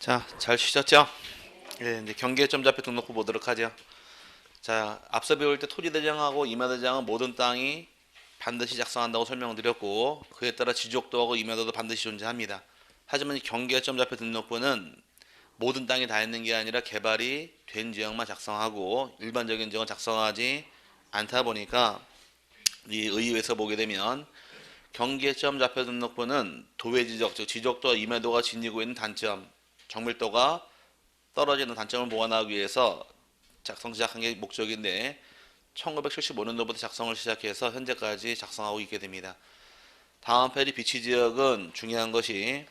자, 잘 쉬셨죠? 예, 이제 경계점 좌표 등록부 보도록 하죠. 자, 앞서 배울 때 토지대장하고 임야대장은 모든 땅이 반드시 작성한다고 설명드렸고, 그에 따라 지적도하고 임야도도 반드시 존재합니다. 하지만 이 경계점 좌표 등록부는 모든 땅이 다 있는 게 아니라 개발이 된 지역만 작성하고 일반적인 지역은 작성하지 않다 보니까 이 의의에서 보게 되면 경계점 좌표 등록부는 도외 지적, 즉 지적도와 임야도가 지니고 있는 단점, 정밀도가 떨어지는 단점을 보완하기 위해서 작성 시작한 게 목적인데 1975년도부터 작성을 시작해서 현재까지 작성하고 있게 됩니다. 다음 페이지 비치 지역은 중요한 것이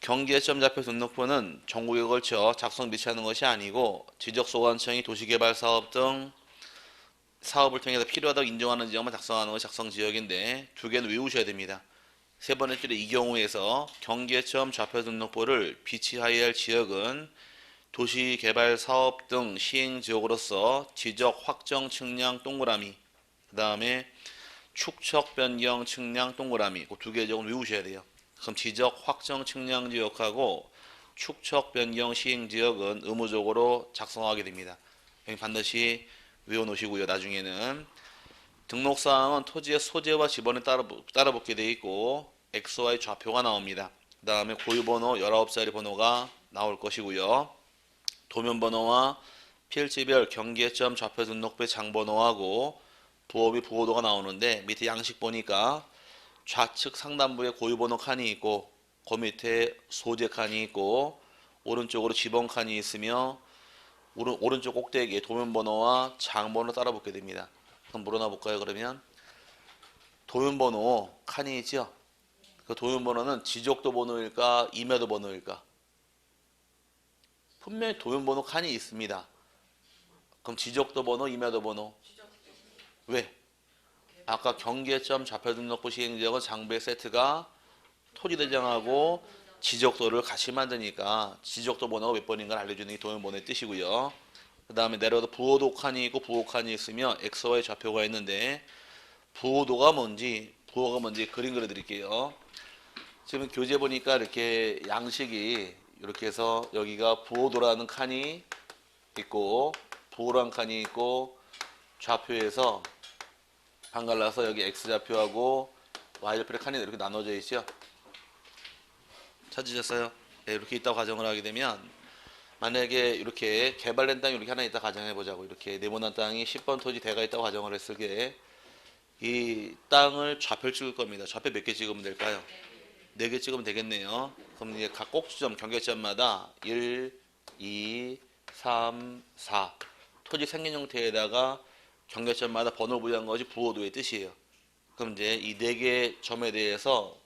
경계점 좌표 등록부는 전국에 걸쳐 작성 비치하는 것이 아니고 지적소관청이 도시개발사업 등 사업을 통해서 필요하다고 인정하는 지역만 작성하는 것이 작성 지역인데 두 개는 외우셔야 됩니다. 세 번째 줄에 이 경우에서 경계점 좌표 등록부를 비치하여야 할 지역은 도시개발사업 등 시행지역으로서 지적 확정 측량 동그라미 그 다음에 축척 변경 측량 동그라미 그 두 개 지역은 외우셔야 돼요. 그럼 지적 확정 측량 지역하고 축척 변경 시행 지역은 의무적으로 작성하게 됩니다. 여기 반드시 외워놓으시고요. 나중에는 등록사항은 토지의 소재와 지번에 따라 붙게 되어 있고 XY 좌표가 나옵니다. 그 다음에 고유번호 19자리 번호가 나올 것이고요. 도면번호와 필지별 경계점 좌표 등록부의 장번호하고 부업이 부호도가 나오는데 밑에 양식 보니까 좌측 상단부에 고유번호 칸이 있고 그 밑에 소재 칸이 있고 오른쪽으로 지번 칸이 있으며 오른쪽 꼭대기에 도면번호와 장번호 따라 붙게 됩니다. 그럼 물어나 볼까요? 그러면 도면번호 칸이 있죠? 그 도면번호는 지적도 번호일까 임야도 번호일까? 분명히 도면번호 칸이 있습니다. 그럼 지적도 번호, 임야도 번호? 왜? 아까 경계점 좌표 등록부 시행지역은 장부의 세트가 토지대장하고 지적도를 같이 만드니까 지적도 번호가 몇 번인가 알려주는 게 도면번호의 뜻이고요. 그 다음에 내려가도 부호도 칸이 있고 부호 칸이 있으며 XY 좌표가 있는데 부호가 뭔지 그림 그려 드릴게요. 지금 교재 보니까 이렇게 양식이 이렇게 해서 여기가 부호도라는 칸이 있고 부호라는 칸이 있고 좌표에서 반갈라서 여기 X좌표하고 Y좌표의 칸이 이렇게 나눠져 있죠. 찾으셨어요? 네, 이렇게 있다고 가정을 하게 되면 만약에 이렇게 개발된 땅이 이렇게 하나 있다 가정해 보자고 이렇게 네모난 땅이 10번 토지 대가 있다고 가정을 했을 때 이 땅을 좌표를 찍을 겁니다. 좌표 몇 개 찍으면 될까요? 4개 찍으면 되겠네요. 그럼 이제 각 꼭지점 경계점마다 1, 2, 3, 4 토지 생긴 형태에다가 경계점마다 번호 부여한 것이 부호도의 뜻이에요. 그럼 이제 이 4개 점에 대해서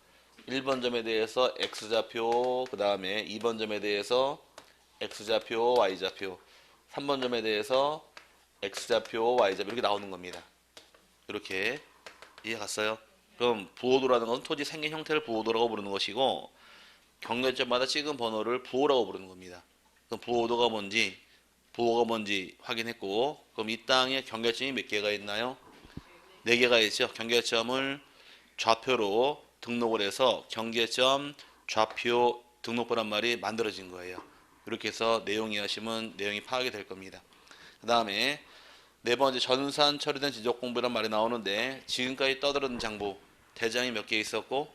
1번 점에 대해서 X좌표 그 다음에 2번 점에 대해서 X좌표 Y좌표 3번 점에 대해서 X좌표 Y좌표 이렇게 나오는 겁니다. 이렇게 이해 갔어요? 그럼 부호도라는 것은 토지 생긴 형태를 부호도라고 부르는 것이고 경계점마다 찍은 번호를 부호라고 부르는 겁니다. 그럼 부호가 뭔지 확인했고 그럼 이 땅에 경계점이 몇 개가 있나요? 4개가 있죠. 경계점을 좌표로 등록을 해서 경계점 좌표 등록부란 말이 만들어진 거예요. 이렇게 해서 내용 이해하시면 내용이 파악이 될 겁니다. 그 다음에 네 번째 전산 처리된 지적 공부란 말이 나오는데 지금까지 떠들었던 장부 대장이 몇 개 있었고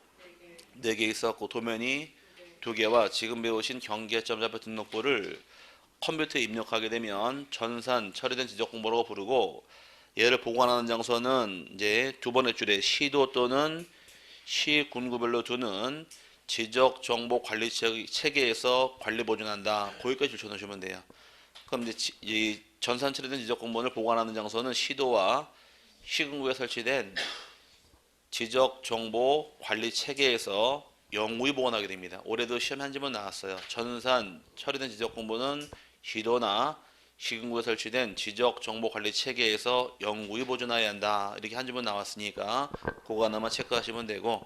4개 있었고 도면이 2개와 지금 배우신 경계점 좌표 등록부를 컴퓨터에 입력하게 되면 전산 처리된 지적 공부라고 부르고 얘를 보관하는 장소는 이제 두 번째 줄에 시도 또는 시 군구별로 두는 지적 정보 관리 체계에서 관리 보존한다. 거기까지 줄쳐 놓으시면 돼요. 그럼 이제 이 전산 처리된 지적 공무원을 보관하는 장소는 시도와 시군구에 설치된 지적 정보 관리 체계에서 영구히 보관하게 됩니다. 올해도 시험에 한 지문 나왔어요. 전산 처리된 지적 공부는 시도나 시군구에 설치된 지적 정보 관리 체계에서 영구히 보존해야 한다. 이렇게 한 지문 나왔으니까 그거 하나만 체크하시면 되고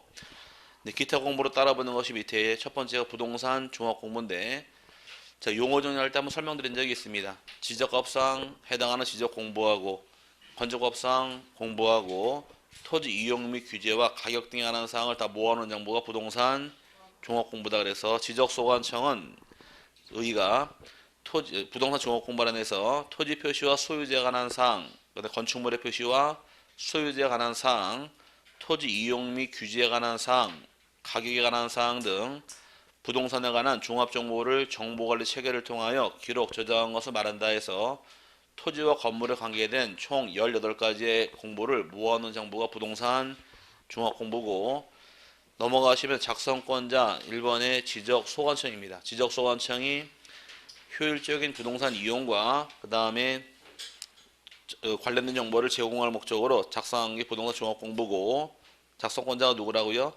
기타 공부로 따라보는 것이 밑에 첫 번째가 부동산 종합 공부인데 자, 용어 정리할 때 한번 설명드린 적이 있습니다. 지적법상 해당하는 지적 공부하고 건축법상 공부하고 토지 이용 및 규제와 가격 등에 관한 사항을 다 모아놓은 정보가 부동산 종합 공부다. 그래서 지적소관청은 의의가 토지, 부동산 종합공부란에서 토지 표시와 소유자에 관한 사항, 그다음에 건축물의 표시와 소유자에 관한 사항, 토지 이용 및 규제에 관한 사항, 가격에 관한 사항 등 부동산에 관한 종합정보를 정보관리 체계를 통하여 기록, 저장한 것을 말한다 해서 토지와 건물에 관계된 총 18가지의 공부를 모아놓은 정보가 부동산 종합공부고, 넘어가시면 작성권자 1번의 지적소관청입니다. 지적소관청이 효율적인 부동산 이용과 그 다음에 관련된 정보를 제공할 목적으로 작성한 게 부동산 종합공부고, 작성권자가 누구라고요?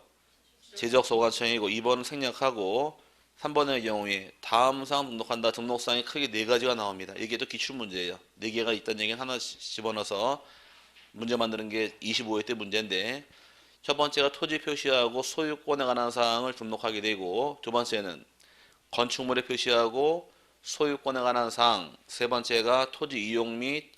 지적소관청이고, 2번은 생략하고, 3번의 경우에 다음 사항 등록한다. 등록사항이 크게 4가지가 나옵니다. 이게 또 기출문제예요. 4개가 있다는 얘기는 하나씩 집어넣어서 문제 만드는 게 25회 때 문제인데, 첫 번째가 토지 표시하고 소유권에 관한 사항을 등록하게 되고, 두 번째는 건축물에 표시하고 소유권에 관한 사항, 세 번째가 토지 이용 및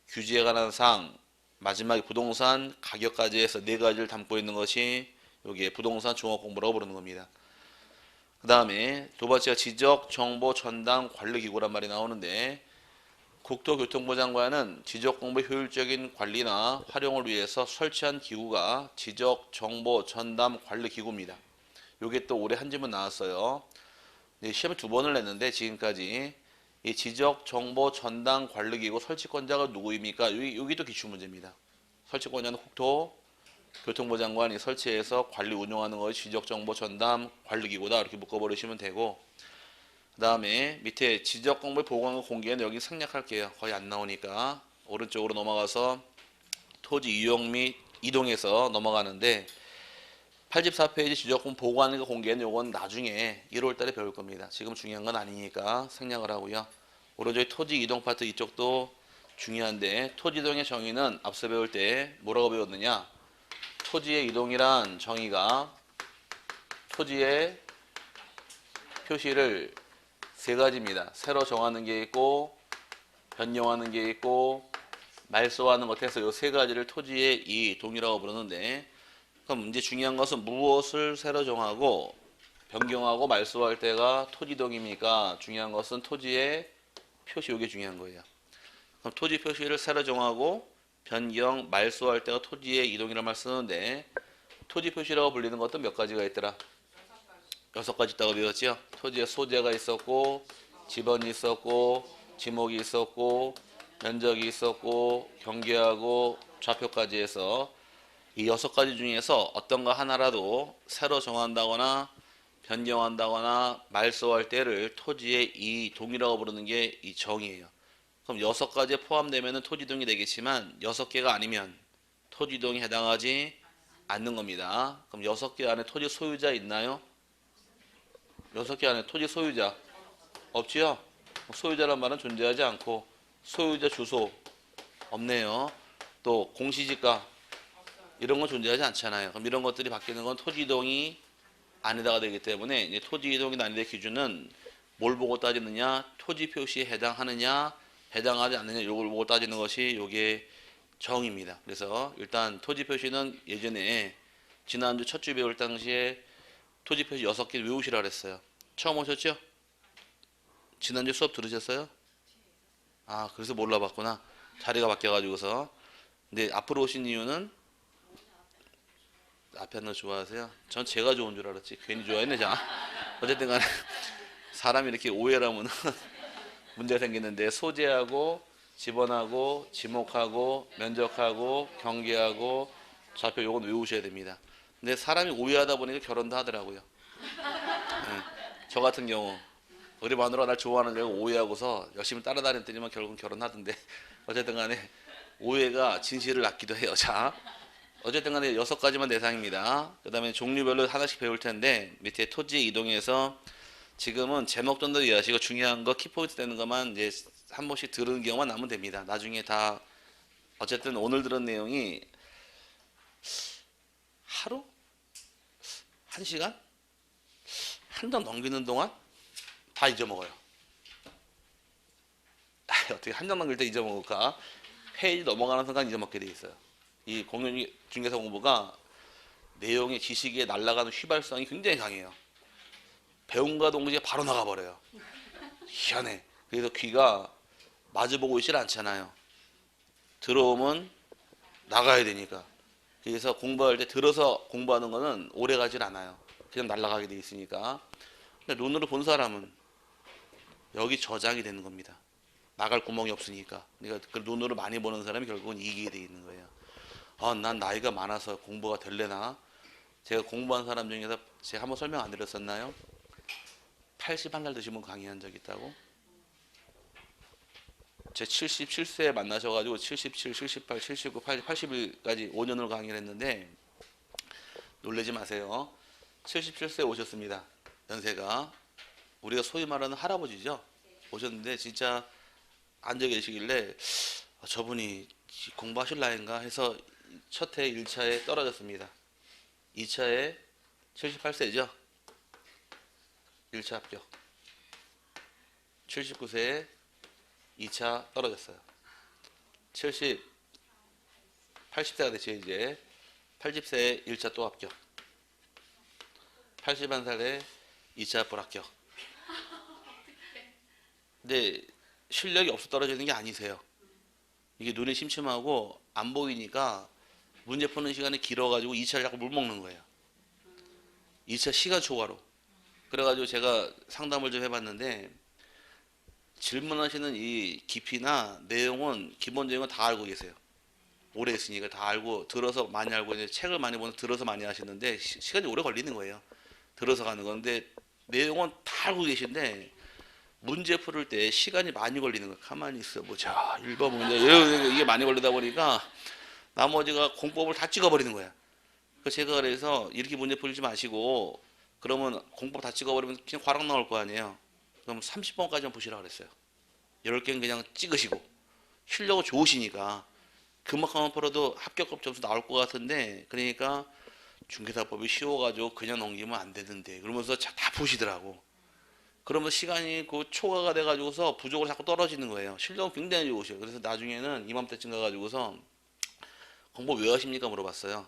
규제에 관한 사항, 마지막에 부동산 가격까지 해서 4가지를 담고 있는 것이 여기에 부동산 종합공부라고 부르는 겁니다. 그 다음에 두 번째가 지적정보전담관리기구란 말이 나오는데, 국토교통부 장관은 지적공부 효율적인 관리나 활용을 위해서 설치한 기구가 지적정보전담관리기구입니다. 이게 또 올해 한 질문 나왔어요. 시험을 2번을 냈는데 지금까지 이 지적정보전담관리기구 설치권자가 누구입니까? 여기도 기출문제입니다. 설치권자는 국토교통부 장관이 설치해서 관리 운영하는 것이 지적정보전담관리기구다, 이렇게 묶어버리시면 되고, 그 다음에 밑에 지적공부 보고한 공개는 여기 생략할게요. 거의 안 나오니까. 오른쪽으로 넘어가서 토지 이용 및 이동해서 넘어가는데, 84페이지 지적공부 보고하는 거 공개는 요건 나중에 1월 달에 배울 겁니다. 지금 중요한 건 아니니까 생략을 하고요. 오른쪽에 토지 이동 파트 이쪽도 중요한데, 토지 이동의 정의는 앞서 배울 때 뭐라고 배웠느냐? 토지의 이동이란 정의가 토지의 표시를 3가지입니다. 새로 정하는 게 있고, 변경하는 게 있고, 말소하는 것 해서 이 3가지를 토지의 이동이라고 부르는데, 그럼 이제 중요한 것은 무엇을 새로 정하고 변경하고 말소할 때가 토지동입니까? 중요한 것은 토지의 표시, 이게 중요한 거예요. 그럼 토지 표시를 새로 정하고 변경, 말소할 때가 토지의 이동이라는 말 쓰는데, 토지 표시라고 불리는 것도 몇 가지가 있더라? 6가지 있다고 배웠죠? 토지의 소재가 있었고, 지번이 있었고, 지목이 있었고, 면적이 있었고, 경계하고 좌표까지 해서 이 6가지 중에서 어떤 거 하나라도 새로 정한다거나 변경한다거나 말소할 때를 토지의 이동이라고 부르는 게 이 정의예요. 그럼 6가지에 포함되면 토지동이 되겠지만 6개가 아니면 토지동이 해당하지 않는 겁니다. 그럼 6개 안에 토지 소유자 있나요? 6개 안에 토지 소유자 없지요? 소유자란 말은 존재하지 않고, 소유자 주소 없네요. 또 공시지가 이런 건 존재하지 않잖아요. 그럼 이런 것들이 바뀌는 건 토지이동이 아니다가 되기 때문에, 이제 토지이동이 아니다의 기준은 뭘 보고 따지느냐? 토지 표시에 해당하느냐 해당하지 않느냐, 이걸 보고 따지는 것이 요게 정입니다. 그래서 일단 토지 표시는 예전에 지난주 첫 주 배울 당시에 토지 표시 6개 외우시라 그랬어요. 처음 오셨죠? 지난주 수업 들으셨어요? 아, 그래서 몰라봤구나. 자리가 바뀌어가지고서. 근데 앞으로 오신 이유는 앞에 하나 좋아하세요? 전 제가 좋은 줄 알았지. 괜히 좋아했네, 자. 어쨌든 간에 사람이 이렇게 오해를 하면 문제가 생기는데, 소재하고 지번하고 지목하고 면적하고 경계하고 좌표, 요건 외우셔야 됩니다. 근데 사람이 오해하다 보니까 결혼도 하더라고요. 네. 저 같은 경우 우리 마누라가 날 좋아하는 줄 알고 오해하고서 열심히 따라다녔더니만 결국은 결혼하던데, 어쨌든 간에 오해가 진실을 낳기도 해요. 자, 어쨌든 간에 6가지만 대상입니다. 그 다음에 종류별로 하나씩 배울 텐데, 밑에 토지 이동해서 지금은 제목 정도 이해하시고 중요한 거 키포인트 되는 것만 이제 한 번씩 들은 경우만 나면 됩니다. 나중에 다 어쨌든 오늘 들은 내용이 하루? 1시간? 한 장 넘기는 동안 다 잊어먹어요. 어떻게 한 장 넘길 때 잊어먹을까? 페이지 넘어가는 순간 잊어먹게 돼 있어요. 이 공연 중개사 공부가 내용의 지식에 날아가는 휘발성이 굉장히 강해요. 배움과 동시에 바로 나가버려요. 희한해. 그래서 귀가 마주보고 있질 않잖아요. 들어오면 나가야 되니까. 그래서 공부할 때 들어서 공부하는 거는 오래 가질 않아요. 그냥 날아가게 돼 있으니까. 근데 눈으로 본 사람은 여기 저장이 되는 겁니다. 나갈 구멍이 없으니까. 그러니까 그 눈으로 많이 보는 사람이 결국은 이기게 돼 있는 거예요. 아, 난 나이가 많아서 공부가 될래나? 제가 공부한 사람 중에서 제가 한번 설명 안 드렸었나요? 81날 드시면 강의한 적 있다고? 제 77세에 만나셔가지고 77, 78, 79, 80일까지 5년을 강의를 했는데 놀라지 마세요. 77세에 오셨습니다. 연세가. 우리가 소위 말하는 할아버지죠. 오셨는데 진짜 앉아 계시길래 저분이 공부하실 나이인가 해서 첫 해 1차에 떨어졌습니다. 2차에 78세죠. 1차 합격. 79세에 2차 떨어졌어요. 80세가 되죠 이제. 80세에 1차 또 합격. 81살에 2차 불합격. 근데 실력이 없어 떨어지는 게 아니세요. 이게 눈이 침침하고 안 보이니까 문제 푸는 시간이 길어가지고 2차를 자꾸 물 먹는 거예요. 2차 시간 초과로. 그래가지고 제가 상담을 좀 해봤는데 질문하시는 이 깊이나 내용은 기본적인 건 다 알고 계세요. 오래 했으니까 다 알고 들어서 많이 알고 이제 책을 많이 보는 들어서 많이 하시는데 시간이 오래 걸리는 거예요. 들어서 가는 건데 내용은 다 알고 계신데 문제 풀을 때 시간이 많이 걸리는 거예요. 가만히 있어 보자. 1번 문제 이게 많이 걸리다 보니까 나머지가 공법을 다 찍어버리는 거야. 그래서 제가 그래서 이렇게 문제 풀지 마시고 그러면 공법 다 찍어버리면 그냥 과락 나올 거 아니에요. 그럼 30번까지만 보시라고 그랬어요. 10개는 그냥 찍으시고 실력은 좋으시니까 그만큼만 풀어도 합격급 점수 나올 것 같은데 그러니까 중개사법이 쉬워가지고 그냥 넘기면 안 되는데 그러면서 다 푸시더라고. 그러면 시간이 그 초과가 돼가지고서 부족으로 자꾸 떨어지는 거예요. 실력은 굉장히 좋으셔요. 그래서 나중에는 이맘때쯤 가가지고서 공부 왜 하십니까 물어봤어요.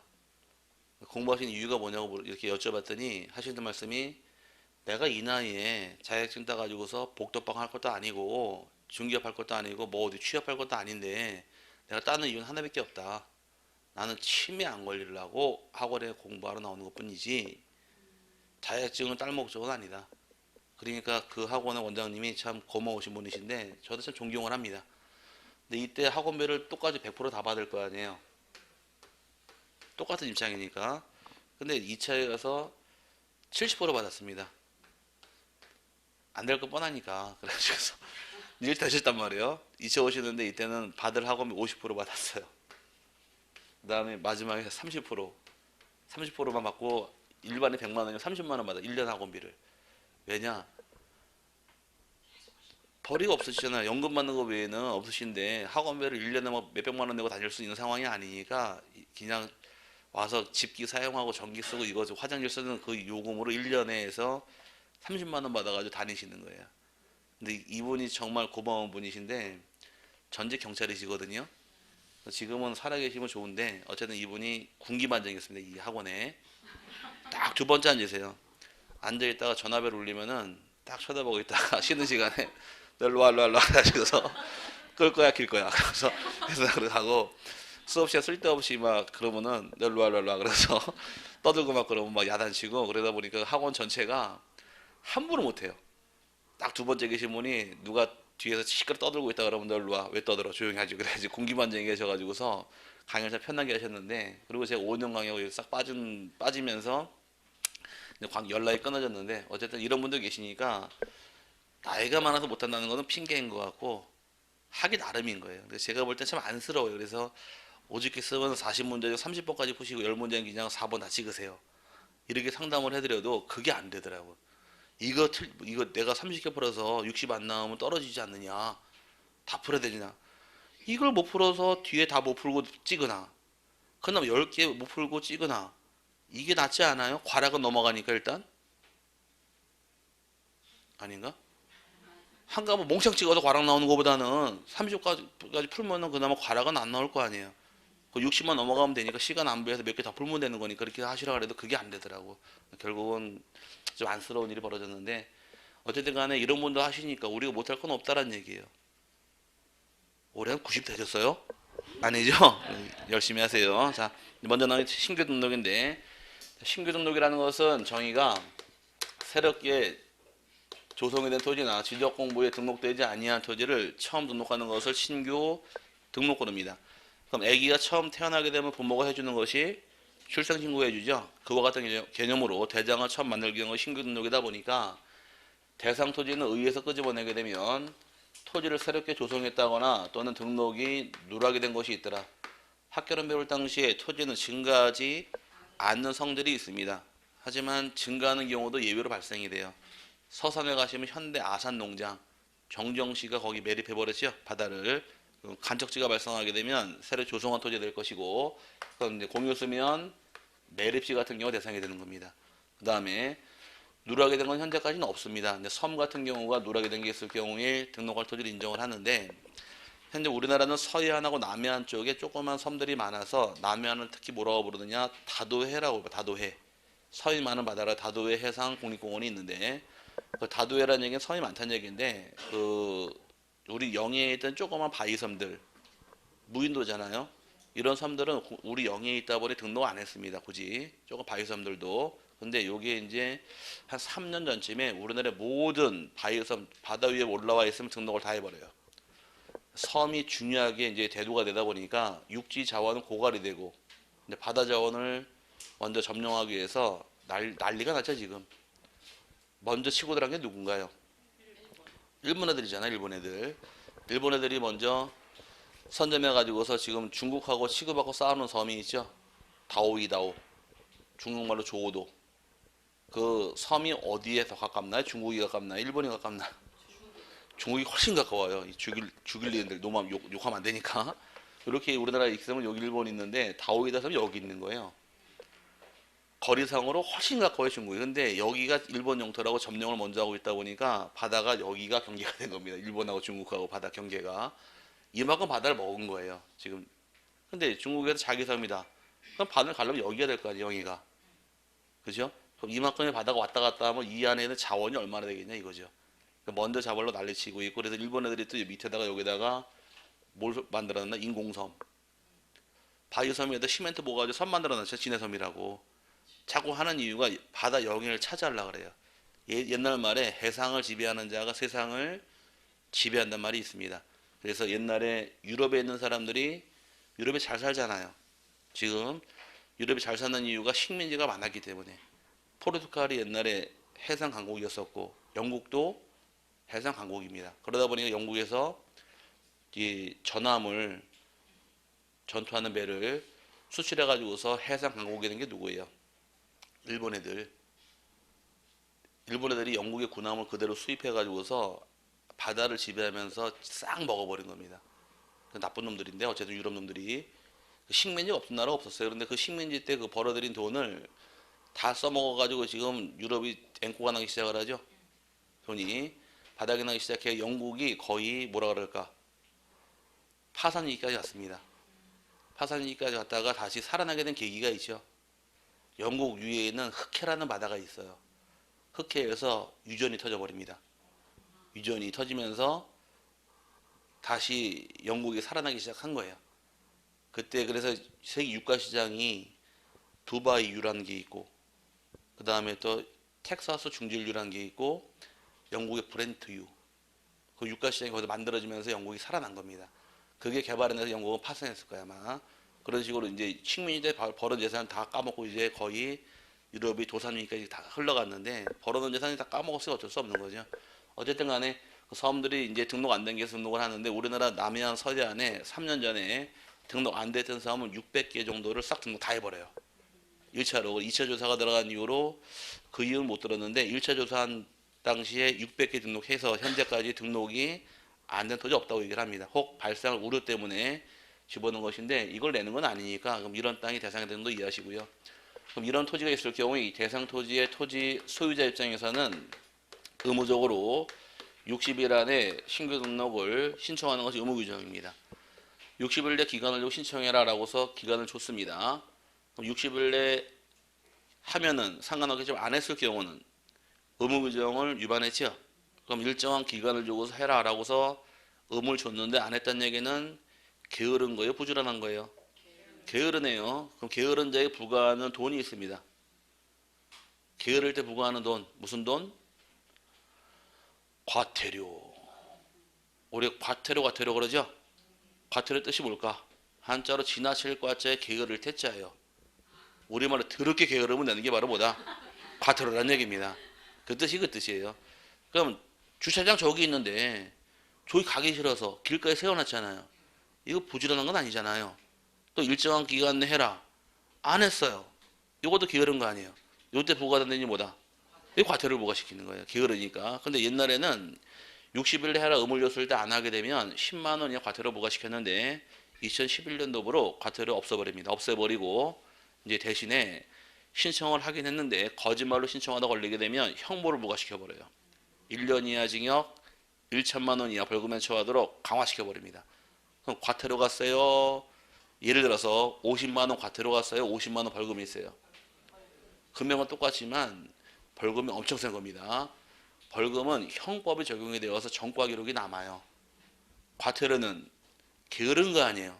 공부하신 이유가 뭐냐고 이렇게 여쭤봤더니 하시는 말씀이 내가 이 나이에 자격증 따가지고서 복덕방 할 것도 아니고 중개업 할 것도 아니고 뭐 어디 취업할 것도 아닌데 내가 따는 이유는 하나밖에 없다. 나는 치매 안 걸리려고 학원에 공부하러 나오는 것 뿐이지 자격증을 딸 목적은 아니다. 그러니까 그 학원의 원장님이 참 고마우신 분이신데 저도 참 존경을 합니다. 근데 이때 학원비를 똑같이 100%다 받을 거 아니에요. 똑같은 입장이니까. 근데 2차에 가서 70% 받았습니다. 안 될 거 뻔하니까. 그래가지고 일 되셨단 말이에요. 2차 오시는데 이때는 받을 학원비 50% 받았어요. 그 다음에 마지막에 30%만 받고 일반에 100만 원이면 30만 원 받아. 1년 학원비를. 왜냐? 벌이가 없으시잖아요. 연금 받는 거 외에는 없으신데 학원비를 1년에 뭐 몇백만 원 내고 다닐 수 있는 상황이 아니니까 그냥 와서 집기 사용하고 전기 쓰고 이거 화장실 쓰는 그 요금으로 1년에 해서 30만 원 받아가지고 다니시는 거예요. 근데 이분이 정말 고마운 분이신데 전직 경찰이시거든요. 지금은 살아계시면 좋은데 어쨌든 이분이 군기반장이었습니다. 이 학원에 딱 두 번째 앉으세요. 앉아있다가 전화벨 울리면은 딱 쳐다보고 있다가 쉬는 시간에 너 일로 와 일로 와 일로 와 하시고서 끌 거야 길 거야 그래서 하고 수업 시간 쓸데없이 막 그러면은 너 일로 와 일로 와 그래서 떠들고 막 그러면 막 야단치고 그러다 보니까 학원 전체가 함부로 못해요. 딱 두 번째 계신 분이 누가 뒤에서 시끄러 떠들고 있다 그러면 너 일로 와 왜 떠들어 조용히 하지 그래야지 공기반장이 계셔가지고서 강의를 참 편하게 하셨는데 그리고 제가 5년 강의하고 싹 빠지면서 연락이 끊어졌는데 어쨌든 이런 분들 계시니까 나이가 많아서 못한다는 거는 핑계인 것 같고 하기 나름인 거예요. 근데 제가 볼 땐 참 안쓰러워요. 그래서 오죽게 쓰면 40문제 중 30번까지 푸시고 10문제는 그냥 4번 다 찍으세요. 이렇게 상담을 해드려도 그게 안 되더라고요. 이거 내가 30개 풀어서 60 안 나오면 떨어지지 않느냐. 다 풀어야 되냐. 이걸 못 풀어서 뒤에 다 못 풀고 찍으나. 그다음 10개 못 풀고 찍으나. 이게 낫지 않아요? 과락은 넘어가니까 일단. 아닌가? 한 과목 몽창 찍어서 과락 나오는 것보다는 30까지 풀면은 그나마 과락은 안 나올 거 아니에요. 그 60만 넘어가면 되니까 시간 안배해서 몇 개 더 풀면 되는 거니까 그렇게 하시라 그래도 그게 안 되더라고. 결국은 좀 안쓰러운 일이 벌어졌는데 어쨌든 간에 이런 분도 하시니까 우리가 못할 건 없다라는 얘기예요. 올해 한 90 되셨어요? 아니죠? 열심히 하세요. 자, 먼저 나온 게 신규 등록인데, 신규 등록이라는 것은 정의가 새롭게 조성이 된 토지나 지적공부에 등록되지 아니한 토지를 처음 등록하는 것을 신규 등록권입니다. 그럼 아기가 처음 태어나게 되면 부모가 해주는 것이 출생신고 해주죠. 그와 같은 개념으로 대장을 처음 만들게 된 것이 신규 등록이다 보니까 대상 토지는 의회에서 끄집어내게 되면 토지를 새롭게 조성했다거나 또는 등록이 누락이 된 것이 있더라. 학교를 배울 당시에 토지는 증가하지 않는 성들이 있습니다. 하지만 증가하는 경우도 예외로 발생이 돼요. 서산에 가시면 현대 아산농장 정정시가 거기 매립해버렸죠. 바다를. 간척지가 발생하게 되면 새로 조성한 토지가 될 것이고, 그럼 이제 공유 쓰면 매립시 같은 경우 대상이 되는 겁니다. 그 다음에 누락이 된 건 현재까지는 없습니다. 근데 섬 같은 경우가 누락이 된 게 있을 경우에 등록할 토지를 인정을 하는데, 현재 우리나라는 서해안하고 남해안 쪽에 조그만 섬들이 많아서 남해안을 특히 뭐라고 부르느냐, 다도해라고 해요. 다도해. 섬이 많은 바다라 다도해 해상 국립공원이 있는데, 그 다도해라는 얘기는 섬이 많다는 얘기인데, 우리 영해에 있던 조그만 바위섬들, 무인도잖아요. 이런 섬들은 우리 영해에 있다 보니 등록 안 했습니다. 굳이 조금 바위섬들도. 근데 요게 이제 한 3년 전쯤에 우리나라의 모든 바위섬 바다 위에 올라와 있으면 등록을 다 해버려요. 섬이 중요하게 이제 대두가 되다 보니까 육지 자원은 고갈이 되고, 근데 바다 자원을 먼저 점령하기 위해서 난리가 났죠 지금. 먼저 치고 들어간 게 누군가요? 일본 애들이잖아요. 일본 애들. 일본 애들이 먼저 선점해 가지고서 지금 중국하고 치고받고 싸우는 섬이 있죠. 다오이다오. 중국말로 조오도. 그 섬이 어디에 더 가깝나요? 중국이 가깝나요? 일본이 가깝나요? 중국이 훨씬 가까워요. 이 죽일 일들 너무 욕하면 안 되니까. 이렇게 우리나라에 있으면 여기 일본이 있는데 다오이다 섬이 여기 있는 거예요. 거리상으로 훨씬 가까워요 중국이. 근데 여기가 일본 영토라고 점령을 먼저 하고 있다 보니까 바다가 여기가 경계가 된 겁니다. 일본하고 중국하고 바다 경계가 이만큼 바다를 먹은 거예요 지금. 근데 중국에서 자기 섬이다. 그럼 바다를 가려면 여기가 될 거 아니에요. 여기가. 그죠? 그럼 이만큼의 바다가 왔다 갔다 하면 이 안에는 자원이 얼마나 되겠냐 이거죠. 먼저 자발로 난리치고 있고, 그래서 일본 애들이 또 밑에다가 여기다가 뭘 만들어놨나? 인공섬. 바위섬에다 시멘트 모가지고 섬 만들어놨죠. 진해섬이라고. 자꾸 하는 이유가 바다 영해를 차지하려고 그래요. 옛날 말에 해상을 지배하는 자가 세상을 지배한단 말이 있습니다. 그래서 옛날에 유럽에 있는 사람들이 유럽에 잘 살잖아요. 지금 유럽이 잘 사는 이유가 식민지가 많았기 때문에. 포르투갈이 옛날에 해상 강국이었었고 영국도 해상 강국입니다. 그러다 보니까 영국에서 이 전함을 전투하는 배를 수출해 가지고서 해상 강국이 된 게 누구예요? 일본 애들. 일본 애들이 영국의 군함을 그대로 수입해 가지고서 바다를 지배하면서 싹 먹어버린 겁니다. 나쁜 놈들인데 어쨌든 유럽 놈들이 식민지가 없던 나라가 없었어요. 그런데 그 식민지 때 그 벌어들인 돈을 다 써먹어가지고 지금 유럽이 앵꼬가 나기 시작을 하죠. 돈이 바닥이 나기 시작해 영국이 거의 뭐라 그럴까 파산위기까지 갔습니다. 파산위기까지 갔다가 다시 살아나게 된 계기가 있죠. 영국 위에 있는 흑해라는 바다가 있어요. 흑해에서 유전이 터져버립니다. 유전이 터지면서 다시 영국이 살아나기 시작한 거예요. 그때 그래서 세계 유가 시장이 두바이 유라는 게 있고, 그 다음에 또 텍사스 중진유라는 게 있고, 영국의 브렌트유. 그 유가 시장이 거기서 만들어지면서 영국이 살아난 겁니다. 그게 개발해내서 영국은 파산했을 거야 아마. 그런 식으로 이제 식민지 때 벌어진 재산 다 까먹고 이제 거의 유럽이 도산위기까지 다 흘러갔는데, 벌어놓은 재산이 다 까먹었으니 어쩔 수 없는 거죠. 어쨌든 간에 그 섬들이 이제 등록 안 된 게 등록을 하는데, 우리나라 남해안 서해안에 3년 전에 등록 안 됐던 섬은 600개 정도를 싹 등록 다 해버려요. 1차로. 2차 조사가 들어간 이후로 그 이유는 못 들었는데, 1차 조사한 당시에 600개 등록해서 현재까지 등록이 안 된 토지 없다고 얘기를 합니다. 혹 발생할 우려 때문에 집어넣은 것인데, 이걸 내는 건 아니니까 그럼 이런 땅이 대상이 되는 거 이해하시고요. 그럼 이런 토지가 있을 경우에 이 대상 토지의 토지 소유자 입장에서는 의무적으로 60일 안에 신규 등록을 신청하는 것이 의무 규정입니다. 60일 내 기간을 두고 신청해라 라고서 기간을 줬습니다. 그럼 60일 내 하면은 상관없겠지만 안 했을 경우는 의무 규정을 위반했죠. 그럼 일정한 기간을 주고서 해라라고서 의무를 줬는데 안 했다는 얘기는 게으른 거예요, 부지런한 거예요? 게으르네요. 그럼 게으른 자에게 부과하는 돈이 있습니다. 게으를 때 부과하는 돈, 무슨 돈? 과태료. 우리 과태료 그러죠? 과태료 뜻이 뭘까? 한자로 지나칠 과자에 게으를 태자예요. 우리말로 더럽게 게으르면 내는 게 바로 뭐다? 과태료라는 얘기입니다. 그 뜻이 그 뜻이에요. 그럼 주차장 저기 있는데 저기 가기 싫어서 길가에 세워놨잖아요. 이거 부지런한 건 아니잖아요. 또 일정한 기간 내 해라. 안 했어요. 이것도 게으른 거 아니에요. 요때 부과되는 게 뭐다? 이 과태료를 부과시키는 거예요. 게으르니까. 근데 옛날에는 60일 해라 의무를 줬을 때 안 하게 되면 10만 원이나 과태료 부과시켰는데 2011년도부로 과태료 없애버립니다. 없애버리고 이제 대신에 신청을 하긴 했는데 거짓말로 신청하다 걸리게 되면 형벌을 부과시켜버려요. 1년 이하 징역 1천만 원 이하 벌금에 처하도록 강화시켜버립니다. 그럼 과태료가 세요. 예를 들어서 50만 원 과태료가 세요. 50만 원 벌금이 있어요. 금액은 똑같지만 벌금이 엄청 센 겁니다. 벌금은 형법이 적용이 되어서 전과 기록이 남아요. 과태료는 게으른 거 아니에요.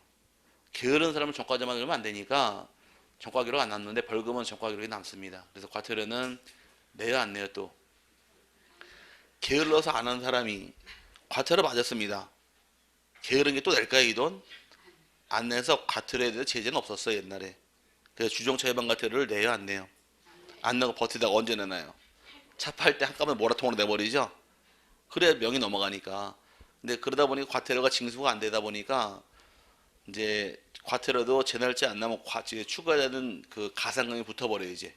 게으른 사람은 전과자만 넣으면 안 되니까 전과 기록 안 남는데 벌금은 전과 기록이 남습니다. 그래서 과태료는 내요 안 내요 또? 게을러서 안 하는 사람이 과태료 맞았습니다. 게으른 게 또 낼까요 이 돈? 안 내서 과태료에 대해서 제재는 없었어요 옛날에. 그래서 주정차 위반 과태료를 내요 안 내요? 안 내고 버티다가 언제 내나요? 차 팔 때 한꺼번에 모라통으로 내버리죠. 그래야 명이 넘어가니까. 근데 그러다 보니까 과태료가 징수가 안 되다 보니까 이제 과태료도 제 날짜 안 나면 추가되는 그 가산금이 붙어버려요 이제.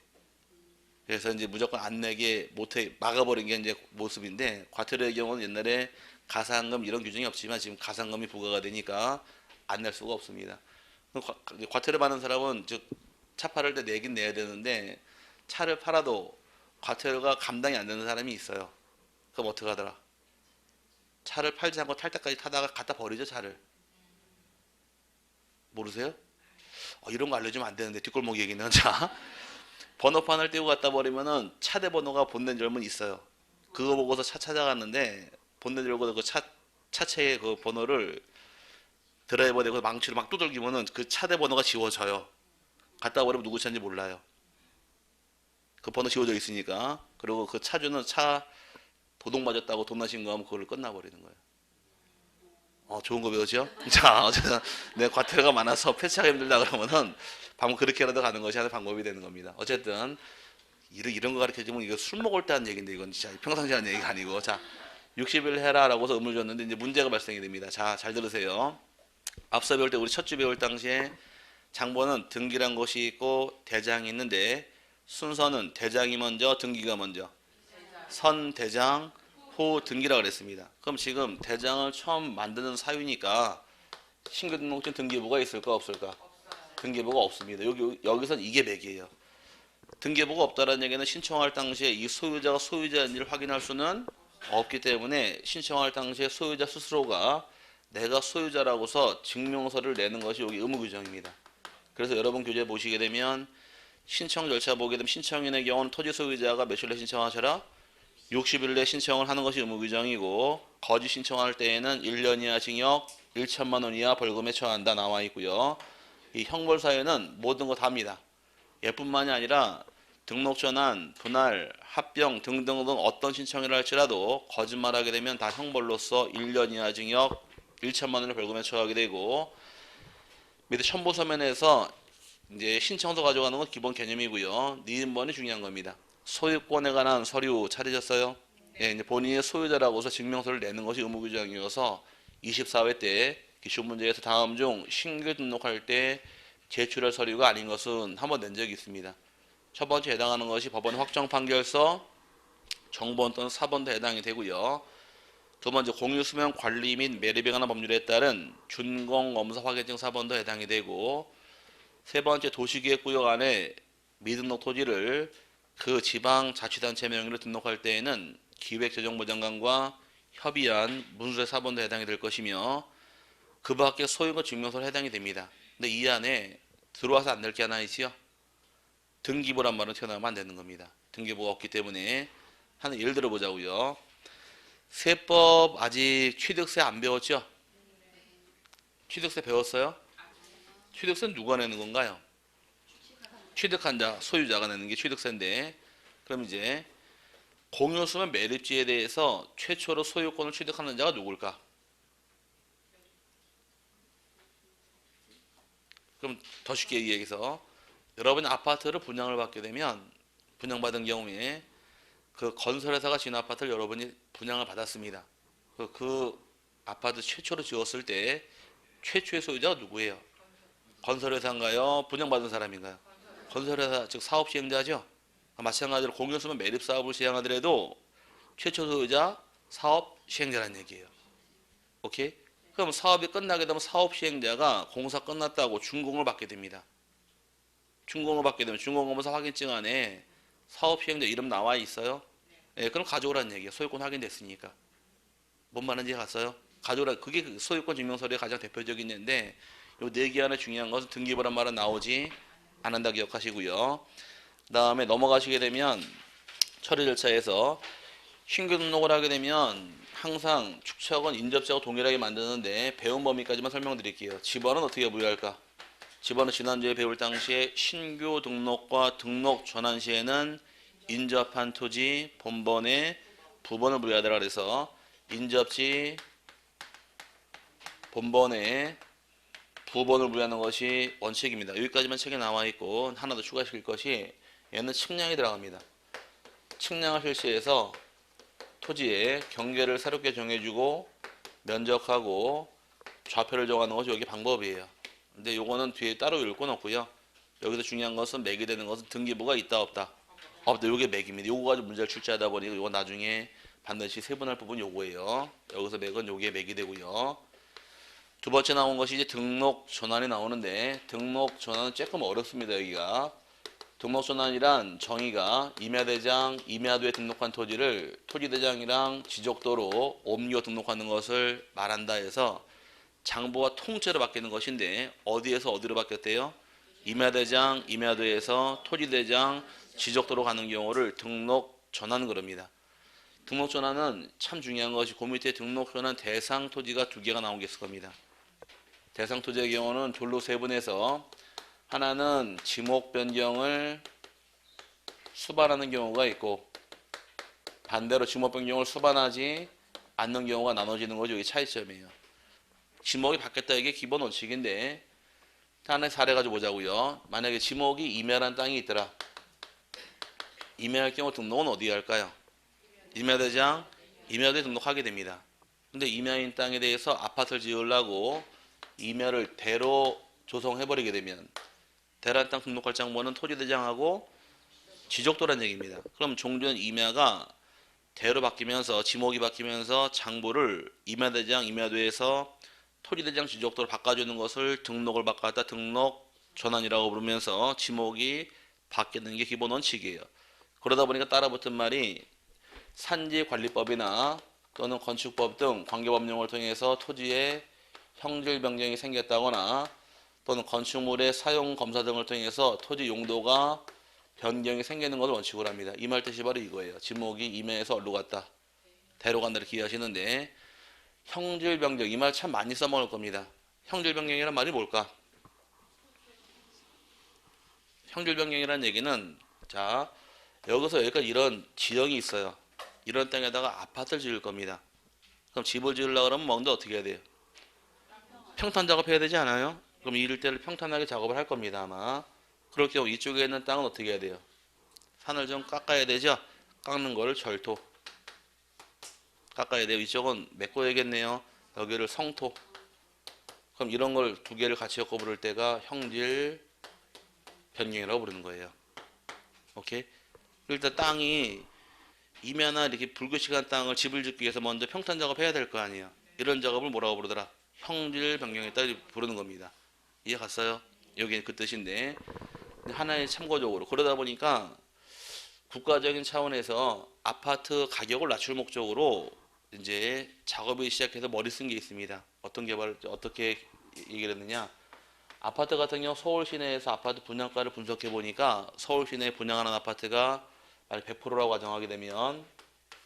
그래서 이제 무조건 안 내게 못해 막아버린 게 이제 모습인데 과태료의 경우는 옛날에 가산금 이런 규정이 없지만 지금 가산금이 부과가 되니까 안 낼 수가 없습니다. 과태료 받는 사람은 즉 차 팔을 때 내긴 내야 되는데 차를 팔아도 과태료가 감당이 안 되는 사람이 있어요. 그럼 어떻게 하더라? 차를 팔지 않고 탈 때까지 타다가 갖다 버리죠 차를. 모르세요? 이런 거 알려주면 안 되는데 뒷골목 얘기는 자 번호판을 띄고 갖다 버리면은 차대 번호가 본넷 열면 있어요. 그거 보고서 차 찾아갔는데 본넷 열고 그 차체의 그 번호를 드라이버 대고 망치로 막 두들기면은 그 차대 번호가 지워져요. 갖다 버리면 누구 차인지 몰라요. 그 번호 지워져 있으니까. 그리고 그 차주는 차 도둑 맞았다고 돈 나신 거 하면 그걸로 끝나버리는 거예요. 좋은 거 배우죠? 자, 어쨌든 내 과태료가 많아서 폐차가 힘들다 그러면은 방금 그렇게라도 가는 것이 하나의 방법이 되는 겁니다. 어쨌든 이런 거 가르쳐주면 이거 술 먹을 때 하는 얘기인데 이건 진짜 평상시에 하는 얘기가 아니고 자 60일 해라라고서 의무를 줬는데 이제 문제가 발생이 됩니다. 자, 잘 들으세요. 앞서 배울 때 우리 첫 주 배울 당시에 장본은 등기란 것이 있고 대장이 있는데 순서는 대장이 먼저 등기가 먼저 선 대장 후 등기라 그랬습니다. 그럼 지금 대장을 처음 만드는 사유니까 신규등록증 등기부가 있을까 없을까? 등기부가 없습니다. 여기선 이게 맥이에요. 등기부가 없다는 얘기는 신청할 당시에 이 소유자가 소유자인지를 확인할 수는 없기 때문에 신청할 당시에 소유자 스스로가 내가 소유자라고서 증명서를 내는 것이 여기 의무 규정입니다. 그래서 여러분 교재 보시게 되면 신청 절차 보게 되면 신청인의 경우는 토지 소유자가 며칠 내 신청하셔라? 60일 내 신청을 하는 것이 의무 규정이고 거짓 신청할 때에는 1년 이하 징역 1천만 원 이하 벌금에 처한다 나와 있고요. 이 형벌 사유는 모든 거 다입니다. 얘뿐만이 아니라 등록 전환, 분할, 합병 등등등 어떤 신청을 할지라도 거짓말하게 되면 다 형벌로서 1년 이하 징역 1천만 원의 벌금에 처하게 되고 밑에 첨부 서면에서 이제 신청서 가져가는 건 기본 개념이고요. 니은번이 중요한 겁니다. 소유권에 관한 서류 찾으셨어요? 예, 이제 본인이 소유자라고서 증명서를 내는 것이 의무 규정이어서 24회 때 기출 문제에서 다음 중 신규 등록할 때 제출할 서류가 아닌 것은 한번 낸 적이 있습니다. 첫 번째 해당하는 것이 법원 확정 판결서, 정본 또는 사본도 해당이 되고요. 두 번째 공유수명 관리 및 매립에 관한 법률에 따른 준공검사 확인증 사본도 해당이 되고 세 번째 도시계획구역 안에 미등록 토지를 그 지방자치단체 명의로 등록할 때에는 기획재정부 장관과 협의한 문서의 사본도 해당이 될 것이며 그 밖에 소유권 증명서로 해당이 됩니다. 근데 이 안에 들어와서 안 될 게 하나 있지요. 등기부란 말은 튀어나오면 안 되는 겁니다. 등기부가 없기 때문에 하나 예를 들어 보자고요. 세법 아직 취득세 안 배웠죠? 취득세 배웠어요? 취득세는 누가 내는 건가요? 취득한 자, 소유자가 내는 게 취득세인데, 그럼 이제 공유수면 매립지에 대해서 최초로 소유권을 취득하는 자가 누굴까? 그럼 더 쉽게 얘기해서 여러분이 아파트를 분양을 받게 되면 분양받은 경우에 그 건설회사가 지은 아파트를 여러분이 분양을 받았습니다. 그 아파트 최초로 지었을 때 최초의 소유자가 누구예요? 건설회사인가요? 분양받은 사람인가요? 건설회사, 즉 사업 시행자죠. 마찬가지로 공유수면 매립 사업을 시행하더라도 최초 소유자 사업 시행자라는 얘기예요. 오케이? 그럼 사업이 끝나게 되면 사업 시행자가 공사 끝났다고 준공을 받게 됩니다. 준공을 받게 되면 준공검사 확인증 안에 사업 시행자 이름 나와 있어요? 예, 그럼 가져오라는 얘기예요. 소유권 확인됐으니까. 뭔 말인지 갔어요? 가져오라. 그게 그 소유권 증명서류의 가장 대표적인 예인데 요 네 개 안에 중요한 것은 등기부란 말은 나오지 않는다 기억하시고요. 그 다음에 넘어가시게 되면 처리 절차에서 신규 등록을 하게 되면 항상 축척은 인접자하고 동일하게 만드는데 배운 범위까지만 설명드릴게요. 집원은 어떻게 부여할까? 집원은 지난주에 배울 당시에 신규 등록과 등록 전환 시에는 인접한 토지 본번에 부번을 부여하더라 그래서 인접지 본번에 부번을 부여하는 것이 원칙입니다. 여기까지만 책에 나와 있고 하나 더 추가시킬 것이 얘는 측량이 들어갑니다. 측량을 실시해서 토지의 경계를 새롭게 정해주고 면적하고 좌표를 정하는 것이 여기 방법이에요. 근데 요거는 뒤에 따로 읽고 놓고요. 여기서 중요한 것은 맥이 되는 것은 등기부가 있다 없다. 없다. 요게 맥입니다. 요거 가지고 문제를 출제하다 보니까 요거 나중에 반드시 세분할 부분 요거예요. 여기서 맥은 요게 맥이 되고요. 두 번째 나온 것이 이제 등록 전환이 나오는데 등록 전환은 조금 어렵습니다. 여기가 등록 전환이란 정의가 임야대장, 임야도에 등록한 토지를 토지대장이랑 지적도로 옮겨 등록하는 것을 말한다 해서 장부가 통째로 바뀌는 것인데 어디에서 어디로 바뀌었대요? 임야대장, 임야도에서 토지대장, 지적도로 가는 경우를 등록 전환 그럽니다. 등록 전환은 참 중요한 것이 그 밑에 등록 전환 대상 토지가 두 개가 나온 게 있을 겁니다. 대상 토지의 경우는 둘로 세분해서 하나는 지목 변경을 수반하는 경우가 있고 반대로 지목 변경을 수반하지 않는 경우가 나눠지는 거죠. 이게 차이점이에요. 지목이 바뀌었다 이게 기본 원칙인데 하나의 사례 가지고 보자고요. 만약에 지목이 임야라는 땅이 있더라. 임야할 경우 등록은 어디에 할까요? 임야대장, 임야도에 등록하게 됩니다. 근데 임야인 땅에 대해서 아파트를 지으려고 임야를 대로 조성해버리게 되면 대란 땅 등록할 장부는 토지대장하고 지적도란 얘기입니다. 그럼 종전 임야가 대로 바뀌면서 지목이 바뀌면서 장부를 임야대장, 임야도에서 토지대장, 지적도로 바꿔주는 것을 등록을 바꿨다 등록 전환이라고 부르면서 지목이 바뀌는 게 기본 원칙이에요. 그러다 보니까 따라붙은 말이 산지관리법이나 또는 건축법 등 관계법령을 통해서 토지의 형질 변경이 생겼다거나 또는 건축물의 사용 검사 등을 통해서 토지 용도가 변경이 생기는 것을 원칙으로 합니다. 이 말 뜻이 바로 이거예요. 지목이 임야에서 어디로 갔다 대로 간다를 기하시는데 형질 변경 이 말 참 많이 써먹을 겁니다. 형질 변경이란 말이 뭘까? 형질 변경이라는 얘기는 자 여기서 여기까지 이런 지형이 있어요. 이런 땅에다가 아파트를 지을 겁니다. 그럼 집을 지으려고 그러면 먼저 어떻게 해야 돼요? 평탄 작업해야 되지 않아요? 그럼 이럴 때를 평탄하게 작업을 할 겁니다 아마. 그럴 경우 이쪽에 있는 땅은 어떻게 해야 돼요? 산을 좀 깎아야 되죠? 깎는 거를 절토 깎아야 돼요. 이쪽은 메꿔야겠네요. 여기를 성토. 그럼 이런 걸 두 개를 같이 엮어 부를 때가 형질 변경이라고 부르는 거예요. 오케이? 일단 땅이 임야나 이렇게 불규칙한 땅을 집을 짓기 위해서 먼저 평탄 작업해야 될 거 아니에요. 이런 작업을 뭐라고 부르더라? 형질 변경했다 부르는 겁니다. 이해 갔어요? 여기 그 뜻인데 하나의 참고적으로 그러다 보니까 국가적인 차원에서 아파트 가격을 낮출 목적으로 이제 작업이 시작해서 머리 쓴 게 있습니다. 어떤 개발을 어떻게 얘기를 했느냐? 아파트 같은 경우 서울 시내에서 아파트 분양가를 분석해 보니까 서울 시내에 분양하는 아파트가 만약 100%라고 가정하게 되면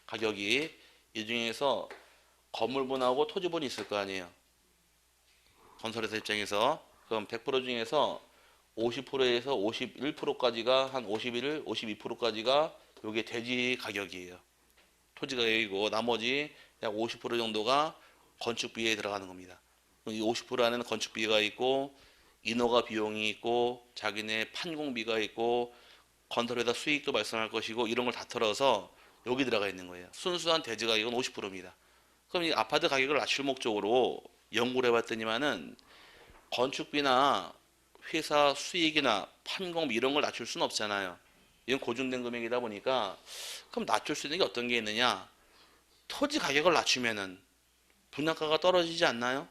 가격이 이 중에서 건물분하고 토지분이 있을 거 아니에요. 건설회사 입장에서. 그럼 100% 중에서 50%에서 51%까지가 한 51, 52%까지가 요게 대지 가격이에요. 토지 가격이고 나머지 약 50% 정도가 건축비에 들어가는 겁니다. 이 50% 안에는 건축비가 있고 인허가 비용이 있고 자기네 판공비가 있고 건설회사 수익도 발생할 것이고 이런 걸 다 털어서 여기 들어가 있는 거예요. 순수한 대지 가격은 50%입니다. 그럼 이 아파트 가격을 낮출 목적으로 연구를 해봤더니만은 건축비나 회사 수익이나 판공비 이런 걸 낮출 수는 없잖아요. 이건 고정된 금액이다 보니까 그럼 낮출 수 있는 게 어떤 게 있느냐? 토지 가격을 낮추면은 분양가가 떨어지지 않나요?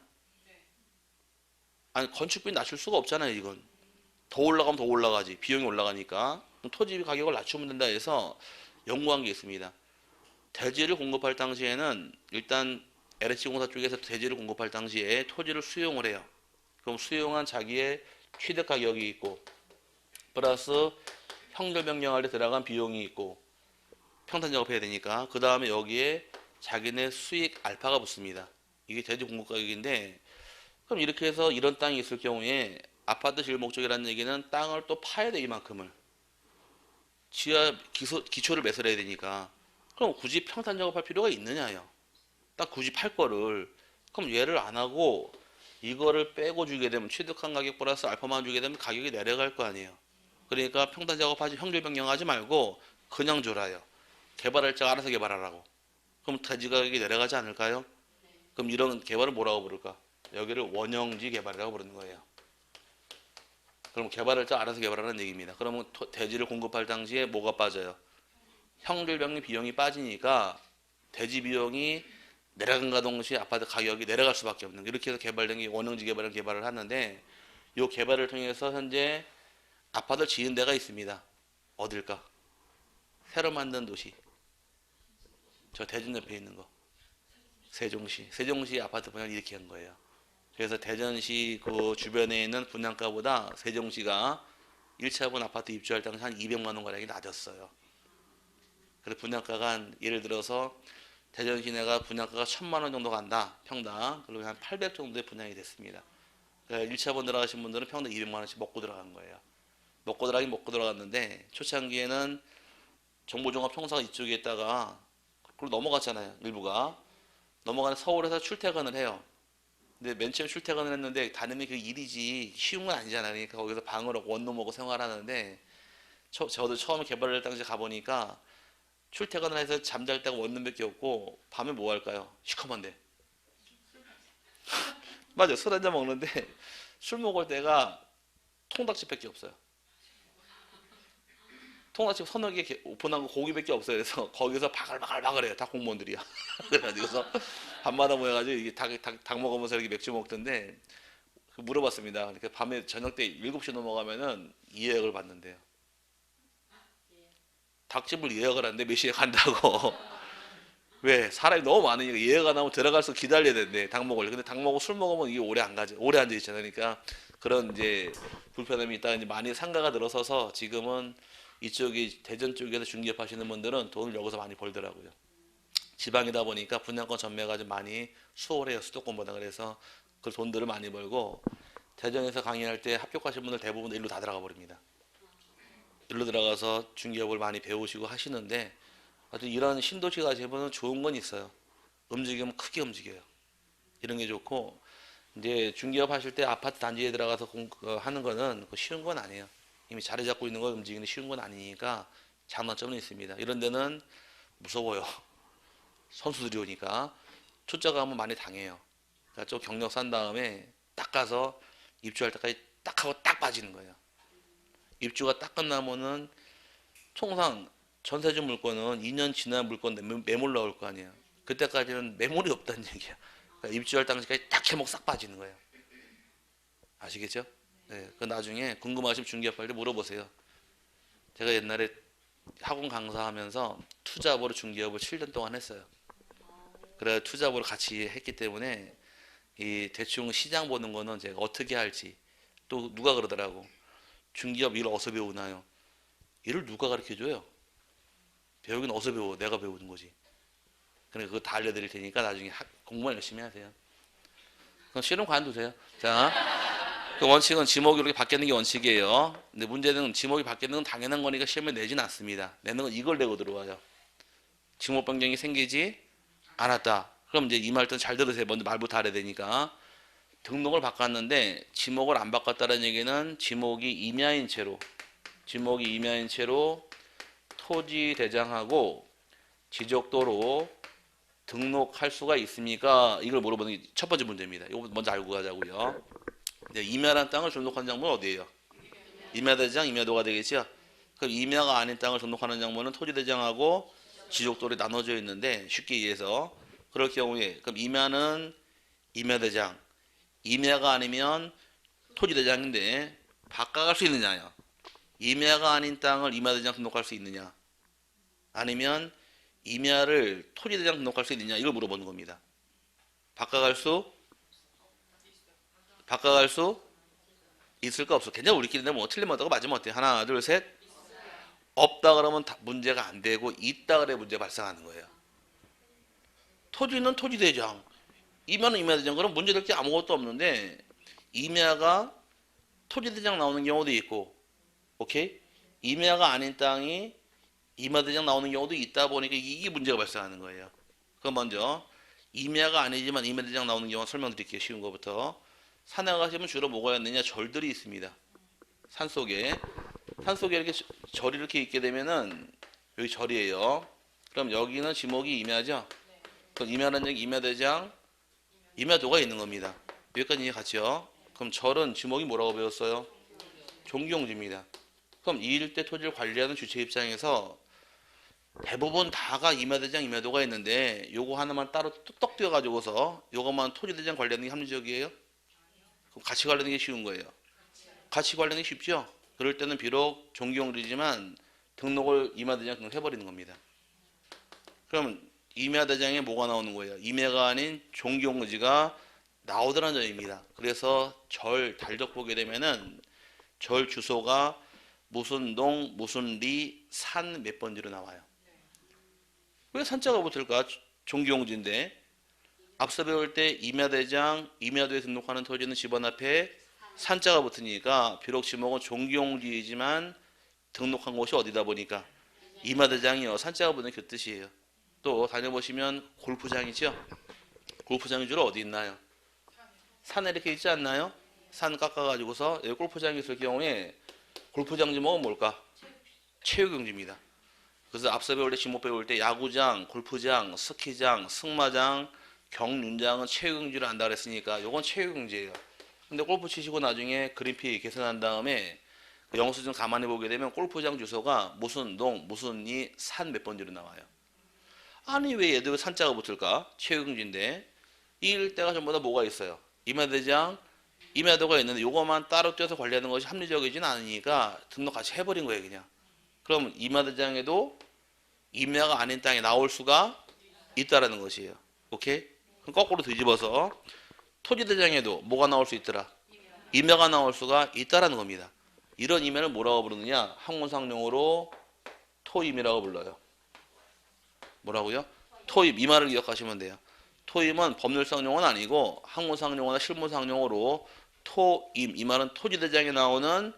아니 건축비 낮출 수가 없잖아요. 이건 더 올라가면 더 올라가지 비용이 올라가니까 그럼 토지 가격을 낮추면 된다 해서 연구한 게 있습니다. 대지를 공급할 당시에는 일단 LH공사 쪽에서 대지를 공급할 당시에 토지를 수용을 해요. 그럼 수용한 자기의 취득 가격이 있고 플러스 형절 변경할 때 들어간 비용이 있고 평탄 작업해야 되니까 그 다음에 여기에 자기네 수익 알파가 붙습니다. 이게 대지 공급 가격인데 그럼 이렇게 해서 이런 땅이 있을 경우에 아파트 지을 목적이라는 얘기는 땅을 또 파야 돼 이만큼을 지하 기초를 매설해야 되니까 그럼 굳이 평탄 작업할 필요가 있느냐요. 딱 굳이 팔 거를 그럼 얘를 안 하고 이거를 빼고 주게 되면 취득한 가격 플러스 알파만 주게 되면 가격이 내려갈 거 아니에요. 그러니까 평단 작업하지 형질 변경하지 말고 그냥 줘라요. 개발할자가 알아서 개발하라고. 그럼 대지 가격이 내려가지 않을까요? 그럼 이런 개발을 뭐라고 부를까? 여기를 원형지 개발이라고 부르는 거예요. 그럼 개발할자 알아서 개발하는 얘기입니다. 그러면 대지를 공급할 당시에 뭐가 빠져요? 형질 변경 비용이 빠지니까 대지 비용이 내려간과 동시에 아파트 가격이 내려갈 수밖에 없는 이렇게 해서 개발된 게 원형지 개발을 하는데 이 개발을 통해서 현재 아파트를 지은 데가 있습니다. 어딜까? 새로 만든 도시. 저 대전 옆에 있는 거. 세종시. 세종시 아파트 분양 이렇게 한 거예요. 그래서 대전시 그 주변에 있는 분양가보다 세종시가 1차분 아파트 입주할 당시 한 200만 원 가량이 낮았어요. 그래서 분양가가 한 예를 들어서 대전 시내가 분양가가 1000만 원 정도 간다. 평당. 그리고 한 800 정도의 분양이 됐습니다. 1차분 들어가신 분들은 평당 200만 원씩 먹고 들어간 거예요. 먹고 들어가긴 먹고 들어갔는데 초창기에는 정보종합청사가 이쪽에 있다가 그걸 넘어갔잖아요. 일부가. 넘어가는 서울에서 출퇴근을 해요. 근데 맨 처음 출퇴근을 했는데 다름이 그 일이지 쉬운 건 아니잖아요. 그러니까 거기서 방을 원룸하고 생활하는데 저도 처음에 개발을 할 당시에 가보니까 출퇴근을 해서 잠잘 때가 원룸밖에 없고 밤에 뭐 할까요? 시커먼데. 맞아. 술 한잔 먹는데 술 먹을 때가 통닭집밖에 없어요. 통닭집 서너 개 오픈한 거 거기밖에 없어요. 그래서 거기서 바글바글바글해요. 다 공무원들이야. 그래가지고서 밤마다 모여가지고 이게 닭 먹으면서 이렇게 맥주 먹던데 물어봤습니다. 그러니까 밤에 저녁 때 7시 넘어가면은 예약을 받는데요. 닭집을 예약을 하는데 몇 시에 간다고. 왜? 사람이 너무 많으니까 예약 안 하면 들어가서 기다려야 되는데 닭 먹을. 근데 닭 먹고 술 먹으면 이게 오래 안 가죠. 오래 앉아 있잖아요. 그러니까 그런 이제 불편함이 있다가 이제 많이 상가가 들어서서 지금은 이쪽이 대전 쪽에서 중개업 하시는 분들은 돈을 여기서 많이 벌더라고요. 지방이다 보니까 분양권 전매가 좀 많이 수월해요. 수도권보다. 그래서 그 돈들을 많이 벌고 대전에서 강의할 때 합격하신 분들 대부분 일로 다 들어가 버립니다. 일로 들어가서 중개업을 많이 배우시고 하시는데 하여튼 이런 신도시 가시면 좋은 건 있어요. 움직이면 크게 움직여요. 이런 게 좋고 이제 중개업 하실 때 아파트 단지에 들어가서 하는 거는 쉬운 건 아니에요. 이미 자리 잡고 있는 걸 움직이는 게 쉬운 건 아니니까 장단점은 있습니다. 이런 데는 무서워요. 선수들이 오니까 초짜가 하면 많이 당해요. 그러니까 좀 경력 산 다음에 딱 가서 입주할 때까지 딱 하고 딱 빠지는 거예요. 입주가 딱 끝나면은 통상 전세주 물건은 2년 지난 물건 매물 나올 거 아니에요. 그때까지는 매물이 없다는 얘기야. 그러니까 입주할 당시까지 딱 해먹 싹 빠지는 거예요. 아시겠죠? 네, 그 나중에 궁금하시면 중개업할 때 물어보세요. 제가 옛날에 학원 강사하면서 투자업으로 중개업을 7년 동안 했어요. 그래 투자업으로 같이 했기 때문에 이 대충 시장 보는 거는 제가 어떻게 할지 또 누가 그러더라고. 중개업 일 어디서 배우나요? 일을 누가 가르쳐 줘요? 배우긴 어디서 배워? 내가 배우는 거지. 그러니까 그거 다 알려드릴 테니까 나중에 공부만 열심히 하세요. 그럼 실은 관두세요. 자, 그 원칙은 지목이 이렇게 바뀌는 게 원칙이에요. 근데 문제는 지목이 바뀌는 건 당연한 거니까 시험에 내진 않습니다. 내는 건 이걸 내고 들어와요. 지목 변경이 생기지 않았다. 그럼 이제 이 말 좀 잘 들으세요. 먼저 말부터 알아야 되니까. 등록을 바꿨는데 지목을 안 바꿨다는 얘기는 지목이 임야인 채로 토지 대장하고 지적도로 등록할 수가 있습니까? 이걸 물어보는 게 첫 번째 문제입니다. 이거 먼저 알고 가자고요. 임야란 땅을 등록한 장소는 어디예요? 임야대장, 임야도가 되겠죠? 그럼 임야가 아닌 땅을 등록하는 장소는 토지대장하고 지적도로 나눠져 있는데 쉽게 이해해서 그럴 경우에 그럼 임야는 임야대장, 임야가 아니면 토지대장인데 바꿔갈 수 있느냐요? 임야가 아닌 땅을 임야대장 등록할 수 있느냐? 아니면 임야를 토지대장 등록할 수 있느냐? 이걸 물어보는 겁니다. 바꿔갈 수 있을까 없어? 그냥 우리끼리 뭐 틀리면 어떡하고 맞으면 어때? 하나, 둘, 셋. 없다 그러면 문제가 안 되고 있다 그래 문제 발생하는 거예요. 토지는 토지대장, 임야는 임야대장. 그럼 문제될 게 아무것도 없는데 임야가 토지대장 나오는 경우도 있고, 오케이? 임야가 아닌 땅이 임야대장 나오는 경우도 있다 보니까 이게 문제가 발생하는 거예요. 그럼 먼저 임야가 아니지만 임야대장 나오는 경우 설명드릴게요. 쉬운 거부터. 산에 가시면 주로 뭐가 있느냐? 절들이 있습니다. 산속에 이렇게 절이 이렇게 있게 되면은 여기 절이에요. 그럼 여기는 지목이 임야죠? 그럼 임야라는 얘기 임야대장, 임야도가 있는 겁니다. 여기까지 이해 갔죠? 그럼 절은 지목이 뭐라고 배웠어요? 종기용지입니다. 그럼 이 일대 토지를 관리하는 주체 입장에서 대부분 다가 임야대장, 임야도가 있는데 요거 하나만 따로 뚝딱 띄워가지고서 요것만 토지대장 관리하는 게 합리적이에요? 그럼 같이 관리하는 게 쉬운 거예요. 같이 관리하는 게 쉽죠? 그럴 때는 비록 종기용지지만 등록을 임야대장 등록해버리는 겁니다. 그럼 임야대장에 뭐가 나오는 거예요? 임야가 아닌 종기용지가 나오더라는 점입니다. 그래서 절 달력 보게 되면은 절 주소가 무슨 동, 무슨 리, 산 몇 번지로 나와요. 왜 산자가 붙을까? 종기용지인데 앞서 배울 때 임야대장, 임야도에 등록하는 토지는 집안 앞에 산자가 붙으니까 비록 지목은 종기용지이지만 등록한 곳이 어디다 보니까 임야대장이요. 산자가 붙는 그 뜻이에요. 또 다녀보시면 골프장이죠. 골프장이 주로 어디 있나요? 산에 이렇게 있지 않나요? 산 깎아가지고서 여기 골프장이 있을 경우에 골프장 지목은 뭘까? 체육용지입니다. 그래서 앞서 배울 때 지목 배울 때 야구장, 골프장, 스키장, 승마장, 경륜장은 체육용지를 한다 그랬으니까 요건 체육용지예요. 근데 골프 치시고 나중에 그린피 계산한 다음에 그 영수증 가만히 보게 되면 골프장 주소가 무슨 동, 무슨 리, 산 몇 번지로 나와요. 아니 왜 얘들 산자가 붙을까? 체육용지인데 이 일대가 전부 다 뭐가 있어요? 임야대장, 임야도가 있는데 요거만 따로 떼서 관리하는 것이 합리적이진 않으니까 등록 같이 해버린 거예요 그냥. 그럼 임야대장에도 임야가 아닌 땅에 나올 수가 있다라는 것이에요. 오케이? 그럼 거꾸로 뒤집어서 토지대장에도 뭐가 나올 수 있더라? 임야가 나올 수가 있다라는 겁니다. 이런 임야를 뭐라고 부르느냐? 학문상 용어로 토임이라고 불러요. 뭐라고요? 토임. 이 말을 기억하시면 돼요. 토임은 법률상 용어는 아니고 학문상 용어나 실무상 용어로 토임. 이 말은 토지대장에 나오는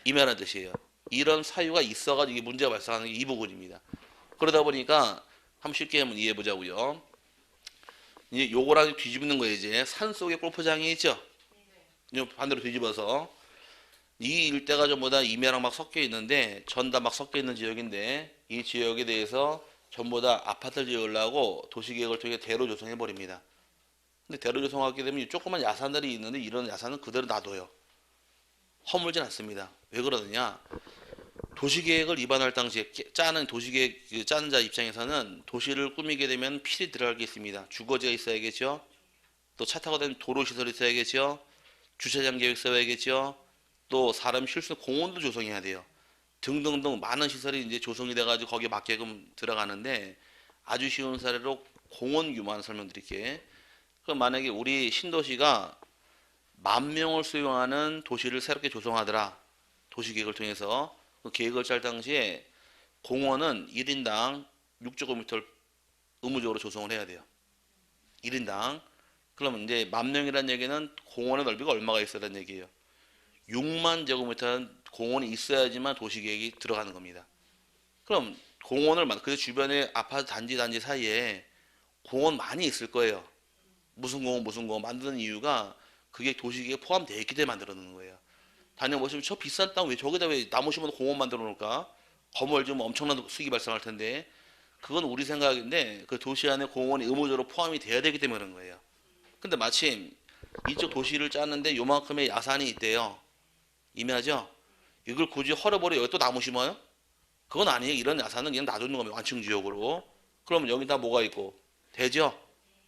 임야라는 뜻이에요. 이런 사유가 있어가지고 이게 문제가 발생하는 게 이 부분입니다. 그러다 보니까 한번 쉽게 한번 이해해 보자고요. 이제 요거랑 뒤집는 거예요. 이제 산 속에 골프장이 있죠. 반대로 뒤집어서 이 일대가 전부 다 임야랑 막 섞여 있는데 전 다 막 섞여 있는 지역인데 이 지역에 대해서 전부 다 아파트를 지으려고 도시계획을 통해 대로 조성해 버립니다. 근데 대로 조성하게 되면 조그만 야산들이 있는데 이런 야산은 그대로 놔둬요. 허물진 않습니다. 왜 그러느냐? 도시계획을 위반할 당시에 짜는 도시계획 짜는 자 입장에서는 도시를 꾸미게 되면 필히 들어갈 게 있습니다. 주거지가 있어야겠죠. 또 차 타고 다니는 도로시설이 있어야겠죠. 주차장 계획 써야겠죠. 또 사람 쉴 수 있는 공원도 조성해야 돼요. 등등등 많은 시설이 이제 조성이 돼가지고 거기에 맞게끔 들어가는데 아주 쉬운 사례로 공원 규모만 설명드릴게요. 그럼 만약에 우리 신도시가 10,000명을 수용하는 도시를 새롭게 조성하더라. 도시계획을 통해서 그 계획을 짤 당시에 공원은 1인당 6제곱미터를 의무적으로 조성을 해야 돼요. 1인당. 그러면 이제 10,000명이라는 얘기는 공원의 넓이가 얼마가 있어라는 얘기예요. 6만 제곱미터는 공원이 있어야지만 도시계획이 들어가는 겁니다. 그럼 공원을 그 주변에 아파트 단지 사이에 공원 많이 있을 거예요. 무슨 공원 만드는 이유가 그게 도시계획에 포함되어 있기 때문에 만들어 놓는 거예요. 다녀보시면 저 비싼 땅 왜 저기다 왜 나무 심어서 공원 만들어 놓을까? 건물 좀 엄청난 수익이 발생할 텐데 그건 우리 생각인데 그 도시 안에 공원이 의무적으로 포함이 돼야 되기 때문에 그런 거예요. 근데 마침 이쪽 도시를 짜는데 요만큼의 야산이 있대요. 이해하죠? 이걸 굳이 헐어버려 여기 또 나무 심어요? 그건 아니에요. 이런 야산은 그냥 놔두는 겁니다. 완충지역으로. 그러면 여기다 뭐가 있고? 대죠?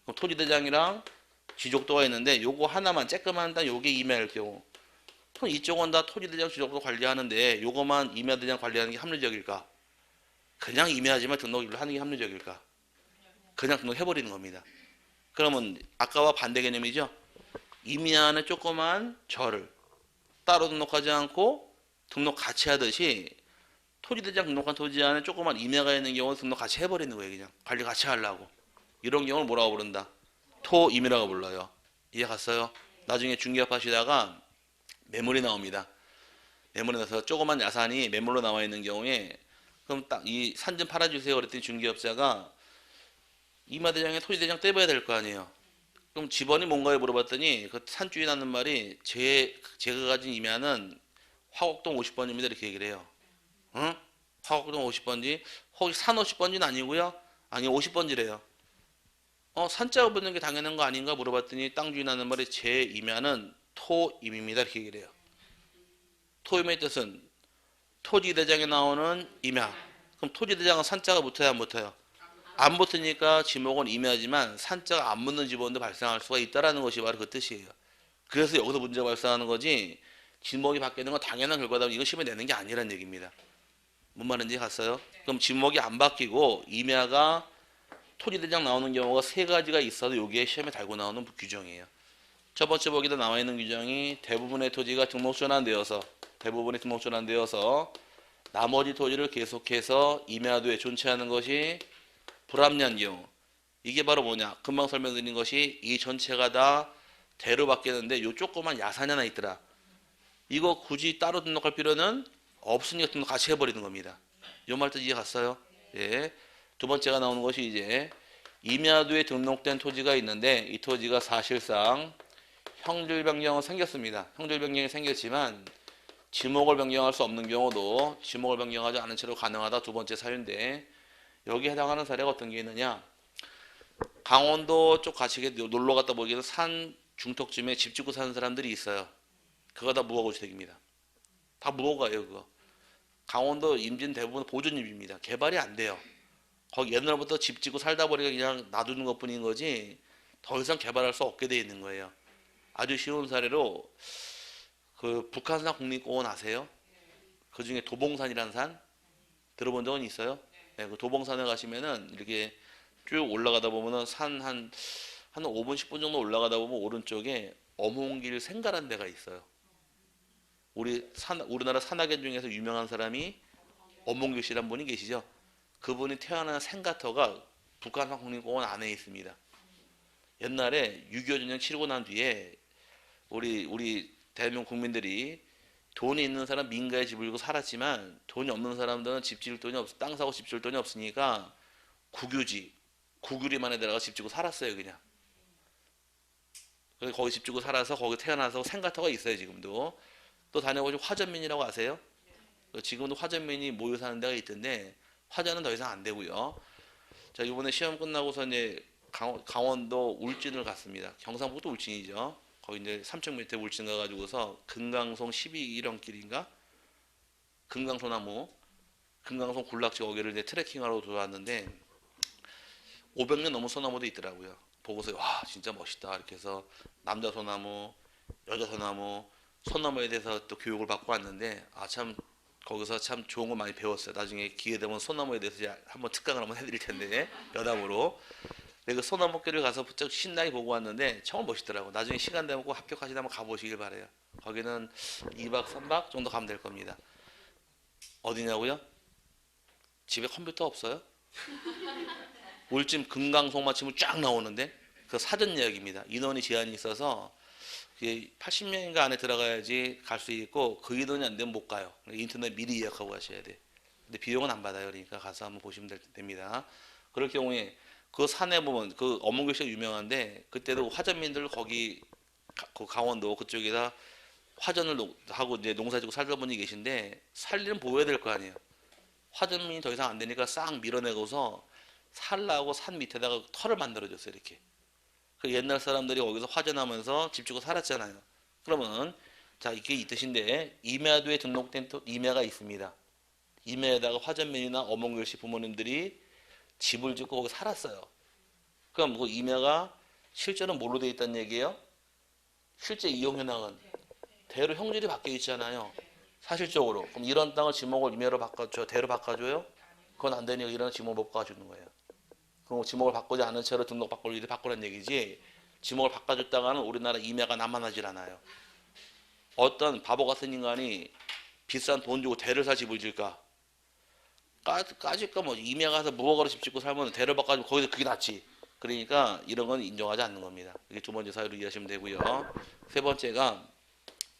그럼 토지대장이랑 지적도가 있는데 요거 하나만 쬐끄만 다 요게 임야일 경우 그럼 이쪽은 다 토지대장 지적도 관리하는데 요거만 임야대장 관리하는 게 합리적일까? 그냥 임야지만 등록을 하는 게 합리적일까? 그냥 등록해버리는 겁니다. 그러면 아까와 반대 개념이죠? 임야안에 조그만 절을 따로 등록하지 않고 등록 같이 하듯이 토지대장 등록한 토지 안에 조그만 임야가 있는 경우는 등록 같이 해버리는 거예요. 그냥 관리 같이 하려고. 이런 경우를 뭐라고 부른다? 토임이라고 불러요. 이해 갔어요? 나중에 중개업 하시다가 매물이 나옵니다. 매물이 나서 조그만 야산이 매물로 나와 있는 경우에 그럼 딱 이 산 좀 팔아주세요 그랬더니 중개업자가 임야대장에 토지대장 떼봐야 될 거 아니에요. 그럼 집원이 뭔가에 물어봤더니 그 산주인 하는 말이 제가 가진 임야는 화곡동 50번입니다 이렇게 얘기를 해요. 응? 화곡동 50번지 혹시 산 50번지는 아니고요? 아니 50번지래요. 산자가 붙는 게 당연한 거 아닌가 물어봤더니 땅 주인 하는 말이 제 임야는 토임입니다 이렇게 얘기를 해요. 토임의 뜻은 토지대장에 나오는 임야. 그럼 토지대장은 산자가 붙어야 안 붙어요? 안 붙으니까 지목은 임야지만 산자가 안 붙는 지번도 발생할 수가 있다라는 것이 바로 그 뜻이에요. 그래서 여기서 문제가 발생하는 거지 지목이 바뀌는 건 당연한 결과다. 이거 시험에 내는 게 아니란 얘기입니다. 뭔 말인지 갔어요? 그럼 지목이 안 바뀌고 임야가 토지대장 나오는 경우가 세 가지가 있어도 여기에 시험에 달고 나오는 규정이에요. 첫 번째 보기도 나와 있는 규정이 대부분의 토지가 등록전환되어서 나머지 토지를 계속해서 임야도에 존치하는 것이 불합리한 경우. 이게 바로 뭐냐? 금방 설명드린 것이 이 전체가 다 대로 바뀌는데 요 조그만 야산이 하나 있더라. 이거 굳이 따로 등록할 필요는 없으니까 등록 같이 해버리는 겁니다. 요 말 뜻 이해 갔어요? 예. 두 번째가 나오는 것이 이제 임야도에 등록된 토지가 있는데 이 토지가 사실상 형질 변경은 생겼습니다. 형질 변경이 생겼지만 지목을 변경할 수 없는 경우도 지목을 변경하지 않은 채로 가능하다. 두 번째 사유인데 여기에 해당하는 사례가 어떤 게 있느냐? 강원도 쪽 가시게 놀러 갔다 보기에는 산 중턱쯤에 집 짓고 사는 사람들이 있어요. 그거 다 무허가주택입니다. 다 무허가예요, 그거. 강원도 임진 대부분 보존입입니다. 개발이 안 돼요. 거기 옛날부터 집 짓고 살다 보니까 그냥 놔두는 것뿐인 거지 더 이상 개발할 수 없게 돼 있는 거예요. 아주 쉬운 사례로 그 북한산 국립공원 아세요? 그 중에 도봉산이라는 산 들어본 적은 있어요? 네, 그 도봉산에 가시면은 이렇게 쭉 올라가다 보면은 산 한 5분 10분 정도 올라가다 보면 오른쪽에 어몽길 생가라는 데가 있어요. 우리나라 산악인 중에서 유명한 사람이 어몽길 씨란 분이 계시죠? 그분이 태어난 생가터가 북한산 국립공원 안에 있습니다. 옛날에 6.25 전쟁 치르고 난 뒤에 우리 대한민국 국민들이 돈이 있는 사람 민가에 집을 지고 살았지만 돈이 없는 사람들은 집 지을 돈이 땅 사고 집 지을 돈이 없으니까 국유리만에 들어가 집 지고 살았어요 그냥. 그래서 거기 집 지고 살아서 거기 태어나서 생가터가 있어요 지금도. 또 다녀보시면 화전민이라고 아세요? 지금도 화전민이 모여 사는 데가 있던데 화전은 더 이상 안 되고요. 자 이번에 시험 끝나고서 이제 강원도 울진을 갔습니다. 경상북도 울진이죠. 거기 이제 3,000m 울진 가가지고서 금강송 12일원길인가? 금강소나무, 금강송 군락지 거기를 이제 트레킹하러 들어왔는데 500년 넘은 소나무도 있더라고요. 보고서 와 진짜 멋있다 이렇게 해서 남자 소나무, 여자 소나무, 소나무에 대해서 또 교육을 받고 왔는데 참 거기서 참 좋은 거 많이 배웠어요. 나중에 기회 되면 소나무에 대해서 이제 한번 특강을 한번 해드릴 텐데 여담으로. 내가 소나무길을 가서 부쩍 신나게 보고 왔는데 정말 멋있더라고. 나중에 시간 되면 꼭 합격하시다 한번 가보시길 바래요. 거기는 2박 3박 정도 가면 될 겁니다. 어디냐고요? 집에 컴퓨터 없어요? 울진 금강송만 치면 쫙 나오는데 그 사전 예약입니다. 인원이 제한이 있어서 80명인가 안에 들어가야지 갈 수 있고 그 인원이 안 되면 못 가요. 인터넷 미리 예약하고 가셔야 돼. 근데 비용은 안 받아요. 그러니까 가서 한번 보시면 됩니다. 그럴 경우에 그 산에 보면 그 어몽교시가 유명한데 그때도 화전민들 거기 그 강원도 그쪽에다 화전을 하고 이제 농사짓고 살던 분이 계신데 살리는 보호해야 될 거 아니에요. 화전민이 더 이상 안 되니까 싹 밀어내고서 살라고 산 밑에다가 터를 만들어줬어요. 이렇게. 그 옛날 사람들이 거기서 화전하면서 집 짓고 살았잖아요. 그러면 자 이게 이 뜻인데 임야도에 등록된 임야가 있습니다. 임야에다가 화전민이나 어몽글씨 부모님들이 집을 짓고 거기 살았어요. 그럼 그 임야가 실제는 뭘로 되어 있다는 얘기예요? 실제 이용 현황은 대로 형질이 바뀌어 있잖아요. 사실적으로. 그럼 이런 땅을 지목을 임야로 바꿔줘, 대로 바꿔줘요? 그건 안 되니까 이런 지목을 못 바꿔주는 거예요. 그럼 지목을 바꾸지 않은 채로 등록 바꿀 일이 바꾸라는 얘기지. 지목을 바꿔줬다가는 우리나라 임야가 남아나질 않아요. 어떤 바보 같은 인간이 비싼 돈 주고 대를 사 집을 질까? 까짓거 뭐 임야 가서 무허가로 집 짓고 살면 대를 바꿔주면 거기서 그게 낫지. 그러니까 이런 건 인정하지 않는 겁니다. 이게 두 번째 사유로 이해하시면 되고요. 세 번째가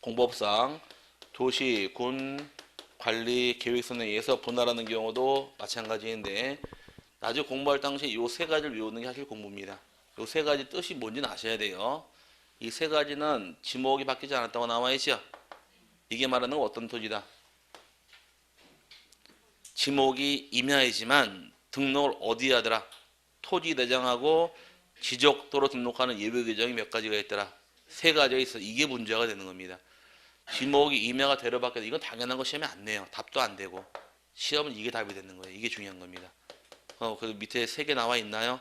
공법상 도시, 군, 관리, 계획선에 의해서 분할하는 경우도 마찬가지인데 나중에 공부할 당시에 이 세 가지를 외우는 게 사실 공부입니다. 이 세 가지 뜻이 뭔지는 아셔야 돼요. 이 세 가지는 지목이 바뀌지 않았다고 나와 있죠. 이게 말하는 건 어떤 토지다? 지목이 임야이지만 등록을 어디에 하더라? 토지대장하고 지적도로 등록하는 예외 규정이 몇 가지가 있더라? 세 가지가 있어. 이게 문제가 되는 겁니다. 지목이 임야가 대로 바뀌어서 이건 당연한 거 시험에 안 내요. 답도 안 되고. 시험은 이게 답이 되는 거예요. 이게 중요한 겁니다. 그 밑에 세 개 나와 있나요?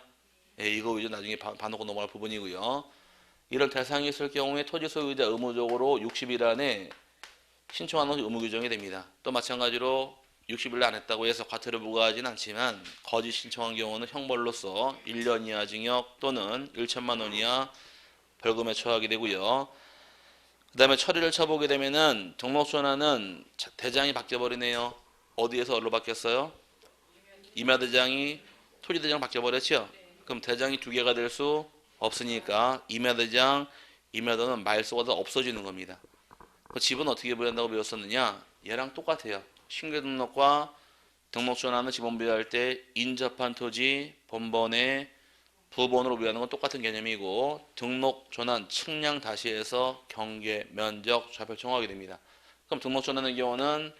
예, 이거 위주 나중에 봐놓고 넘어갈 부분이고요. 이런 대상이 있을 경우에 토지 소유자 의무적으로 60일 안에 신청하는 것이 의무 규정이 됩니다. 또 마찬가지로 60일 안 했다고 해서 과태료 부과하진 않지만 거짓 신청한 경우는 형벌로서 1년 이하 징역 또는 1천만 원 이하 벌금에 처하게 되고요. 그 다음에 처리를 쳐보게 되면은 등록전환은 대장이 바뀌어버리네요. 어디에서 어디로 바뀌었어요? 임야대장이 토지대장 바뀌어버렸죠? 그럼 대장이 두 개가 될 수 없으니까 임야대장, 임야도는 말소가 다 없어지는 겁니다. 그 집은 어떻게 부여한다고 배웠었느냐? 얘랑 똑같아요. 신규등록과 등록전환을 지번부여할 때 인접한 토지 번번에 부번으로 부여하는 건 똑같은 개념이고 등록전환 측량 다시해서 경계, 면적, 좌표 청구하게 됩니다. 그럼 등록전환의 경우는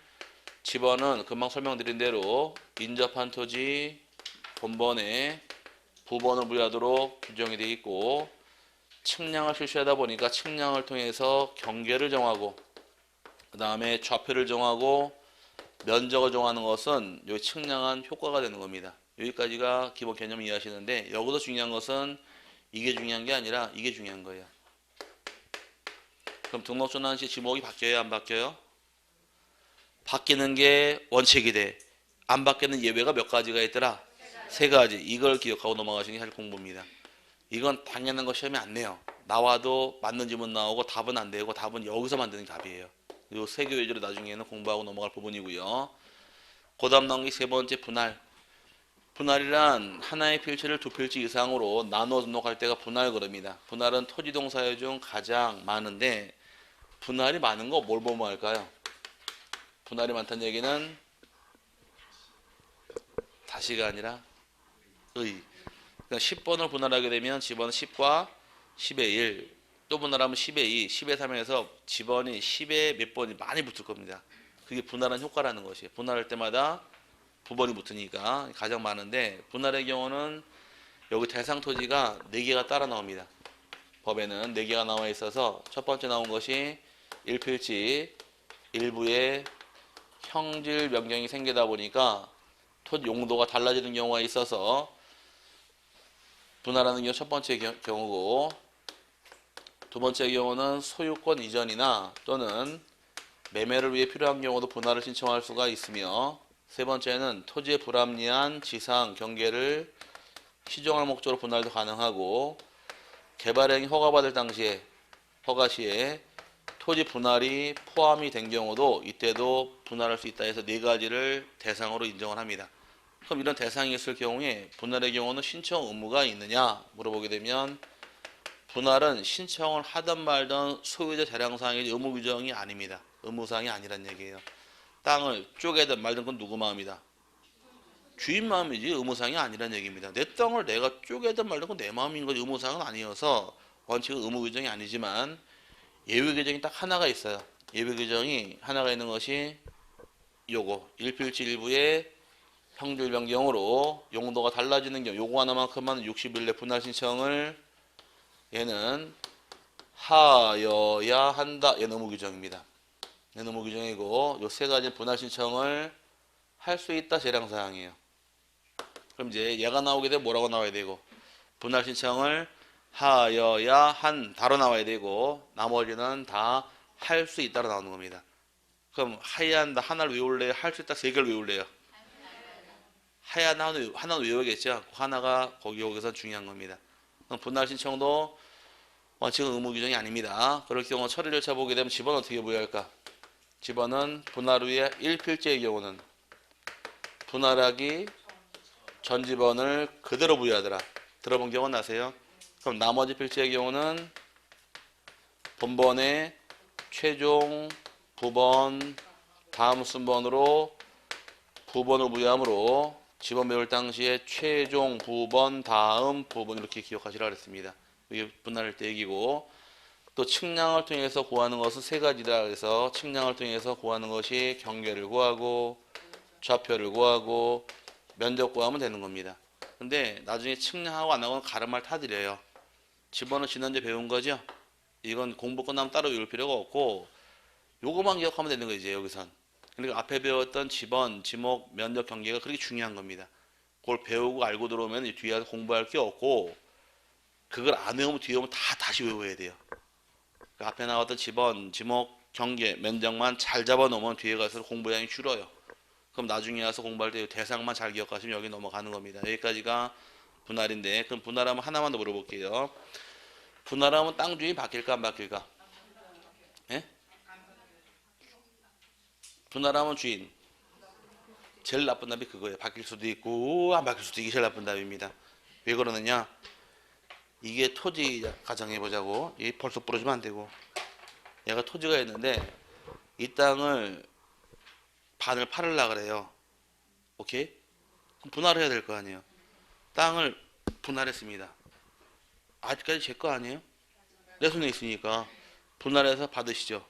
지번은 금방 설명드린 대로 인접한 토지 본번에 부번을 부여하도록 규정이 되어 있고 측량을 실시하다 보니까 측량을 통해서 경계를 정하고 그 다음에 좌표를 정하고 면적을 정하는 것은 여기 측량한 효과가 되는 겁니다. 여기까지가 기본 개념 이해하시는데 여기서 중요한 것은 이게 중요한 게 아니라 이게 중요한 거예요. 그럼 등록전환 시 지목이 바뀌어요? 안 바뀌어요? 바뀌는 게 원칙이 돼. 안 바뀌는 예외가 몇 가지가 있더라? 세 가지. 이걸 기억하고 넘어가시는 게 사실 공부입니다. 이건 당연한 거 시험에 안 내요. 나와도 맞는 질문 나오고 답은 안 되고 답은 여기서 만드는 답이에요. 이 세 개 위주로 나중에는 공부하고 넘어갈 부분이고요. 그 다음 나온 게 세 번째 분할. 분할이란 하나의 필지를 두 필지 이상으로 나눠 등록할 때가 분할 그럽니다. 분할은 토지동사유 중 가장 많은데 분할이 많은 거 뭘 보면 할까요? 분할이 많다는 얘기는 다시가 아니라 의. 그러니까 10번을 분할하게 되면 지번은 10과 10의 1. 또 분할하면 10의 2, 10의 3에서 지번이 10의 몇 번이 많이 붙을 겁니다. 그게 분할한 효과라는 것이에요. 분할할 때마다 부번이 붙으니까 가장 많은데 분할의 경우는 여기 대상 토지가 4개가 따라 나옵니다. 법에는 4개가 나와 있어서 첫 번째 나온 것이 1필지 일부에 형질 변경이 생기다 보니까 토지 용도가 달라지는 경우가 있어서 분할하는 경우 첫 번째 경우고 두 번째 경우는 소유권 이전이나 또는 매매를 위해 필요한 경우도 분할을 신청할 수가 있으며 세 번째는 토지의 불합리한 지상 경계를 시정할 목적으로 분할도 가능하고 개발행위 허가받을 당시에 허가 시에 토지 분할이 포함이 된 경우도 이때도 분할할 수 있다 해서 네 가지를 대상으로 인정을 합니다. 그럼 이런 대상이 있을 경우에 분할의 경우는 신청 의무가 있느냐 물어보게 되면 분할은 신청을 하든 말든 소유자 재량상의 의무 규정이 아닙니다. 의무사항이 아니란 얘기예요. 땅을 쪼개든 말든 그건 누구 마음이다? 주인 마음이지 의무사항이 아니란 얘기입니다. 내 땅을 내가 쪼개든 말든 그건 내 마음인 거지 의무사항은 아니어서 원칙은 의무 규정이 아니지만 예외 규정이 딱 하나가 있어요. 예외 규정이 하나가 있는 것이 요거 일필지 일부의 형질 변경으로 용도가 달라지는 경우 요거 하나만큼만 60일 내 분할 신청을 얘는 하여야 한다. 얘는 의무 규정입니다. 얘는 의무 규정이고 요 세 가지 분할 신청을 할 수 있다 재량사항이에요. 그럼 이제 얘가 나오게 되면 뭐라고 나와야 되고 분할 신청을 하여야 한다로 나와야 되고 나머지는 다 할 수 있다로 나오는 겁니다. 그럼 하여야 한다 하나를 외울래요? 할 수 있다 세 개를 외울래요? 하여야 하나는 외우겠죠. 하나가 여기서 중요한 겁니다. 그럼 분할 신청도 원칙은 의무 규정이 아닙니다. 그럴 경우 처리 절차 보게 되면 집어는 어떻게 부여할까? 집어는 분할 후에 1필지의 경우는 분할하기 전 집원을 그대로 부여하더라. 들어본 경우 나세요? 그럼 나머지 필지의 경우는 본번의 최종 부번 다음 순번으로 부번을 부여하므로 집원 배울 당시에 최종 부번 다음 부번 이렇게 기억하시라 그랬습니다. 이게 분할할 때 얘기고 또 측량을 통해서 구하는 것은 세 가지다. 그래서 측량을 통해서 구하는 것이 경계를 구하고 좌표를 구하고 면적 구하면 되는 겁니다. 근데 나중에 측량하고 안 하고는 가름말 타드려요. 집어는 지난주에 배운 거죠? 이건 공부 끝나면 따로 외울 필요가 없고 요거만 기억하면 되는 거죠. 여기선. 그러니까 앞에 배웠던 집원, 지목, 면적, 경계가 그렇게 중요한 겁니다. 그걸 배우고 알고 들어오면 뒤에 가서 공부할 게 없고 그걸 안 외우면 뒤에 오면 다 다시 외워야 돼요. 그 앞에 나왔던 집원, 지목, 경계, 면적만 잘 잡아놓으면 뒤에 가서 공부량이 줄어요. 그럼 나중에 와서 공부할 때 대상만 잘 기억하시면 여기 넘어가는 겁니다. 여기까지가 분할인데 그럼 분할하면 하나만 더 물어볼게요. 분할하면 땅 주인이 바뀔까 안 바뀔까? 예? 분할하면 주인 제일 나쁜 답이 그거예요. 바뀔 수도 있고 안 바뀔 수도 있고 제일 나쁜 답입니다. 왜 그러느냐? 이게 토지 가정해보자고. 이 벌써 부러지면 안 되고 얘가 토지가 있는데 이 땅을 반을 팔으려고 그래요. 오케이? 그럼 분할을 해야 될 거 아니에요. 땅을 분할했습니다. 아직까지 제 거 아니에요? 내 손에 있으니까 분할해서 받으시죠.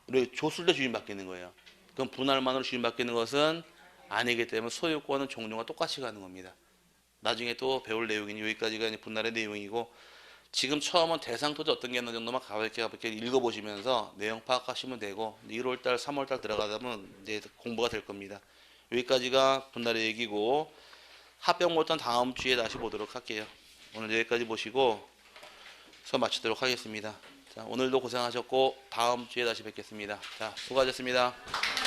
우리 줬을 때 주인 바뀌는 거예요. 그럼 분할만으로 주인 바뀌는 것은 아니기 때문에 소유권은 종류가 똑같이 가는 겁니다. 나중에 또 배울 내용이니 여기까지가 분할의 내용이고 지금 처음은 대상 토지 어떤 게 있는 정도만 가볍게 읽어보시면서 내용 파악하시면 되고 1월달, 3월달 들어가면 이제 공부가 될 겁니다. 여기까지가 분할의 얘기고 합병 못한 다음 주에 다시 보도록 할게요. 오늘 여기까지 보시고 수업 마치도록 하겠습니다. 자, 오늘도 고생하셨고 다음 주에 다시 뵙겠습니다. 자, 수고하셨습니다.